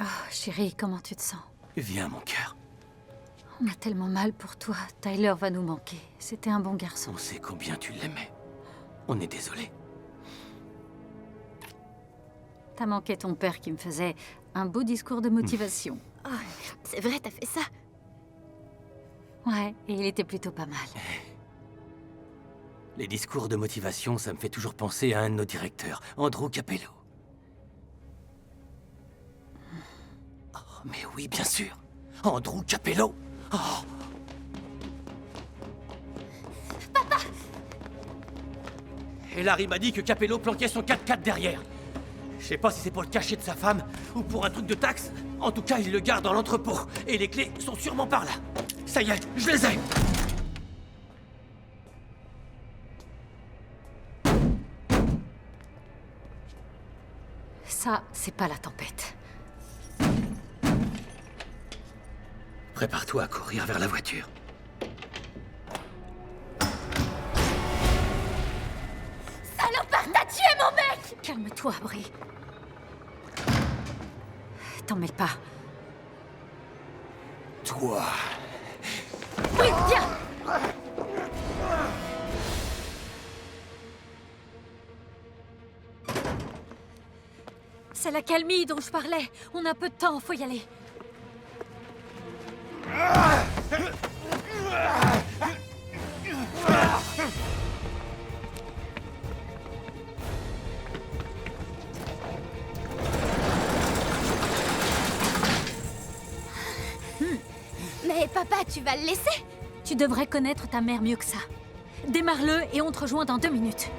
Oh, chérie, comment tu te sens? Viens, mon cœur. On a tellement mal pour toi. Tyler va nous manquer. C'était un bon garçon. On sait combien tu l'aimais. On est désolé. T'as manqué ton père qui me faisait un beau discours de motivation. Oh, c'est vrai, t'as fait ça? Ouais, et il était plutôt pas mal. Les discours de motivation, ça me fait toujours penser à un de nos directeurs, Andrew Capello. Oh, mais oui, bien sûr. Andrew Capello. Oh. Papa! Et Larry m'a dit que Capello planquait son 4x4 derrière. Je sais pas si c'est pour le cacher de sa femme ou pour un truc de taxe. En tout cas, il le garde dans l'entrepôt. Et les clés sont sûrement par là. Ça y est, je les ai! Ça, c'est pas la tempête. Prépare-toi à courir vers la voiture. Salopard, t'as tué mon mec! Calme-toi, Brie. T'en mêle pas. Toi... Oui, viens! C'est la calmie dont je parlais. On a peu de temps, faut y aller. Mais papa, tu vas le laisser? Tu devrais connaître ta mère mieux que ça. Démarre-le et on te rejoint dans 2 minutes.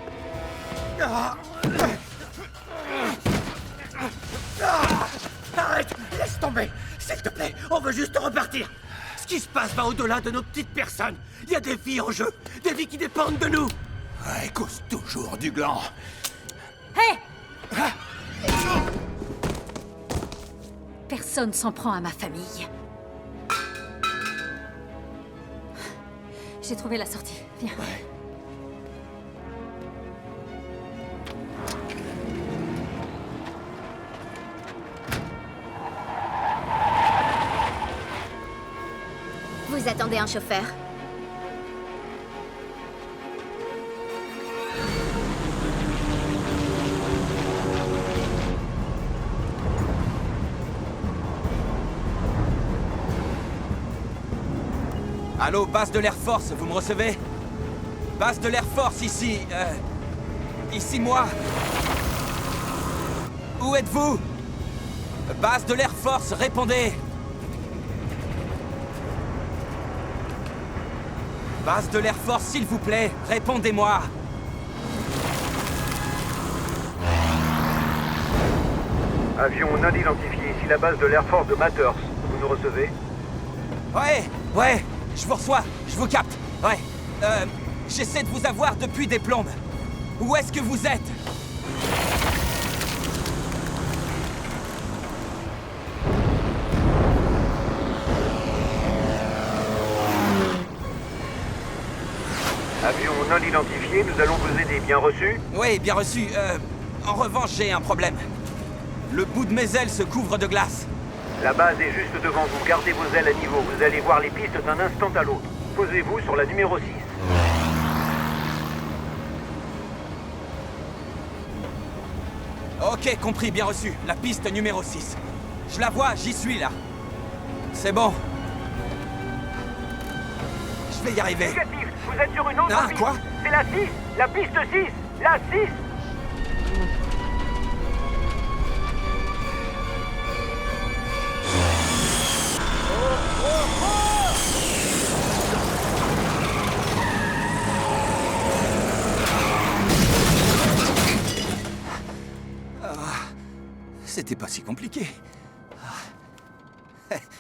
Arrête! Laisse tomber! S'il te plaît, on veut juste repartir! Ce qui se passe va au-delà de nos petites personnes. Il y a des vies en jeu, des vies qui dépendent de nous. Ouais, cause toujours du gland. Hé! Personne s'en prend à ma famille. J'ai trouvé la sortie. Viens. Ouais. Vous attendez un chauffeur? Allô, base de l'Air Force, vous me recevez? Base de l'Air Force, ici... Ici, moi. Où êtes-vous? Base de l'Air Force, répondez. Base de l'Air Force, s'il vous plaît, répondez-moi. Avion non identifié, ici la base de l'Air Force de Matters. Vous nous recevez? Ouais, je vous reçois, je vous capte. Ouais, j'essaie de vous avoir depuis des plombes. Où est-ce que vous êtes? Avion non identifié, nous allons vous aider, bien reçu? Oui, bien reçu. En revanche, j'ai un problème. Le bout de mes ailes se couvre de glace. La base est juste devant vous, gardez vos ailes à niveau. Vous allez voir les pistes d'un instant à l'autre. Posez-vous sur la numéro 6. Ok, compris, bien reçu. La piste numéro 6. Je la vois, j'y suis là. C'est bon. Je vais y arriver. Négatif, vous êtes sur une autre Ah, piste. quoi? C'est la 6, la piste 6, la 6. C'était pas si compliqué.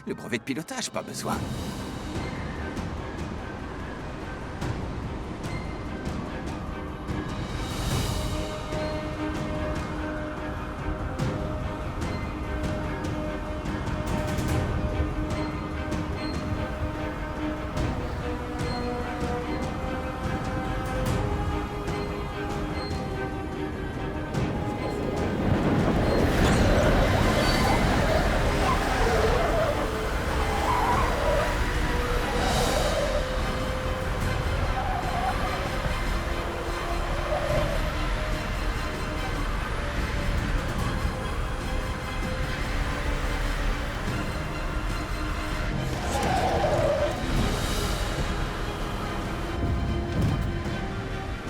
Le brevet de pilotage, pas besoin.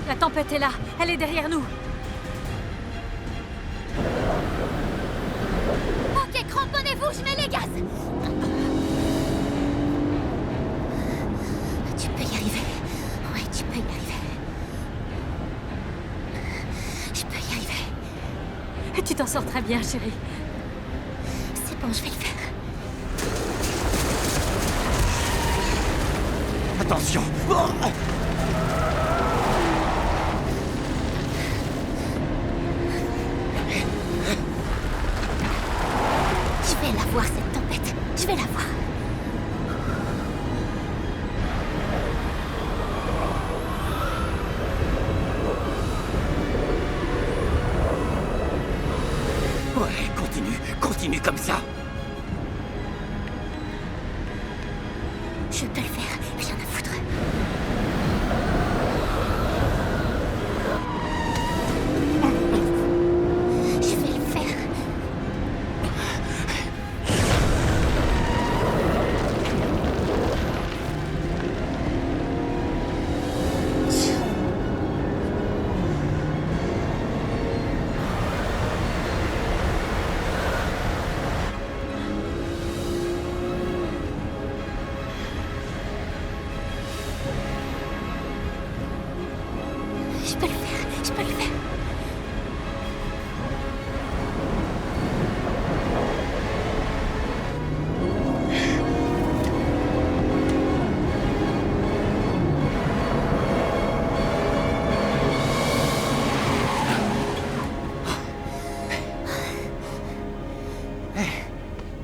La tempête est là. Elle est derrière nous. Ok, cramponnez-vous, je mets les gaz. Tu peux y arriver. Ouais, tu peux y arriver. Je peux y arriver. Tu t'en sors très bien, chérie. C'est bon, je vais le faire. Attention! cette tempête. Je vais la voir. Ouais, continue comme ça. Je peux le faire, rien à foutre. Je vais le faire. Je peux le faire, je peux le faire.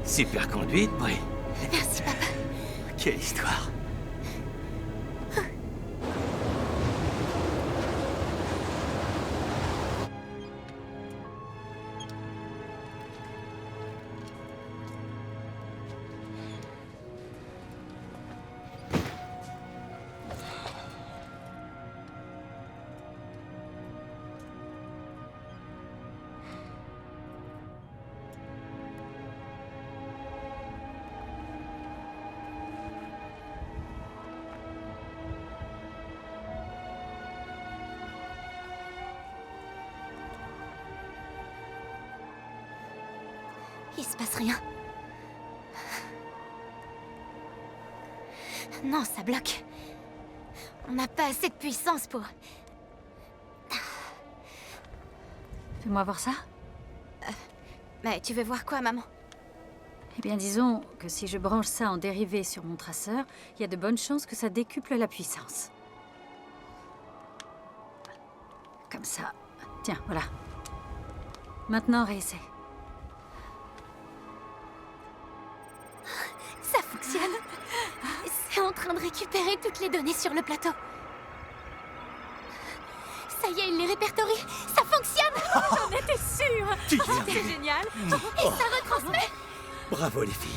Super conduite, Brie. Merci, papa. Quelle histoire. Il se passe rien. Non, ça bloque. On n'a pas assez de puissance pour... Fais-moi voir ça. Mais tu veux voir quoi, maman? Eh bien, disons que si je branche ça en dérivé sur mon traceur, il y a de bonnes chances que ça décuple la puissance. Comme ça. Tiens, voilà. Maintenant, réessaie. Ça fonctionne. C'est en train de récupérer toutes les données sur le plateau. Ça y est, il les répertorie. Ça fonctionne. J'en étais sûre. C'est génial. Et ça retransmet. Bravo les filles.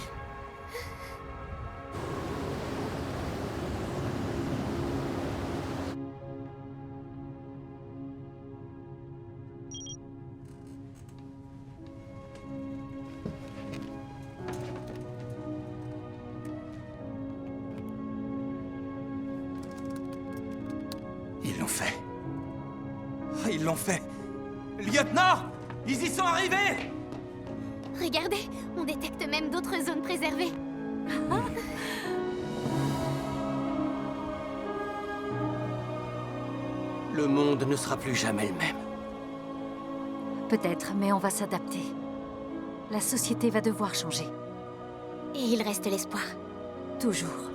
Ils l'ont fait. Ils l'ont fait. Lieutenant! Ils y sont arrivés! Regardez, on détecte même d'autres zones préservées. Le monde ne sera plus jamais le même. Peut-être, mais on va s'adapter. La société va devoir changer. Et il reste l'espoir. Toujours.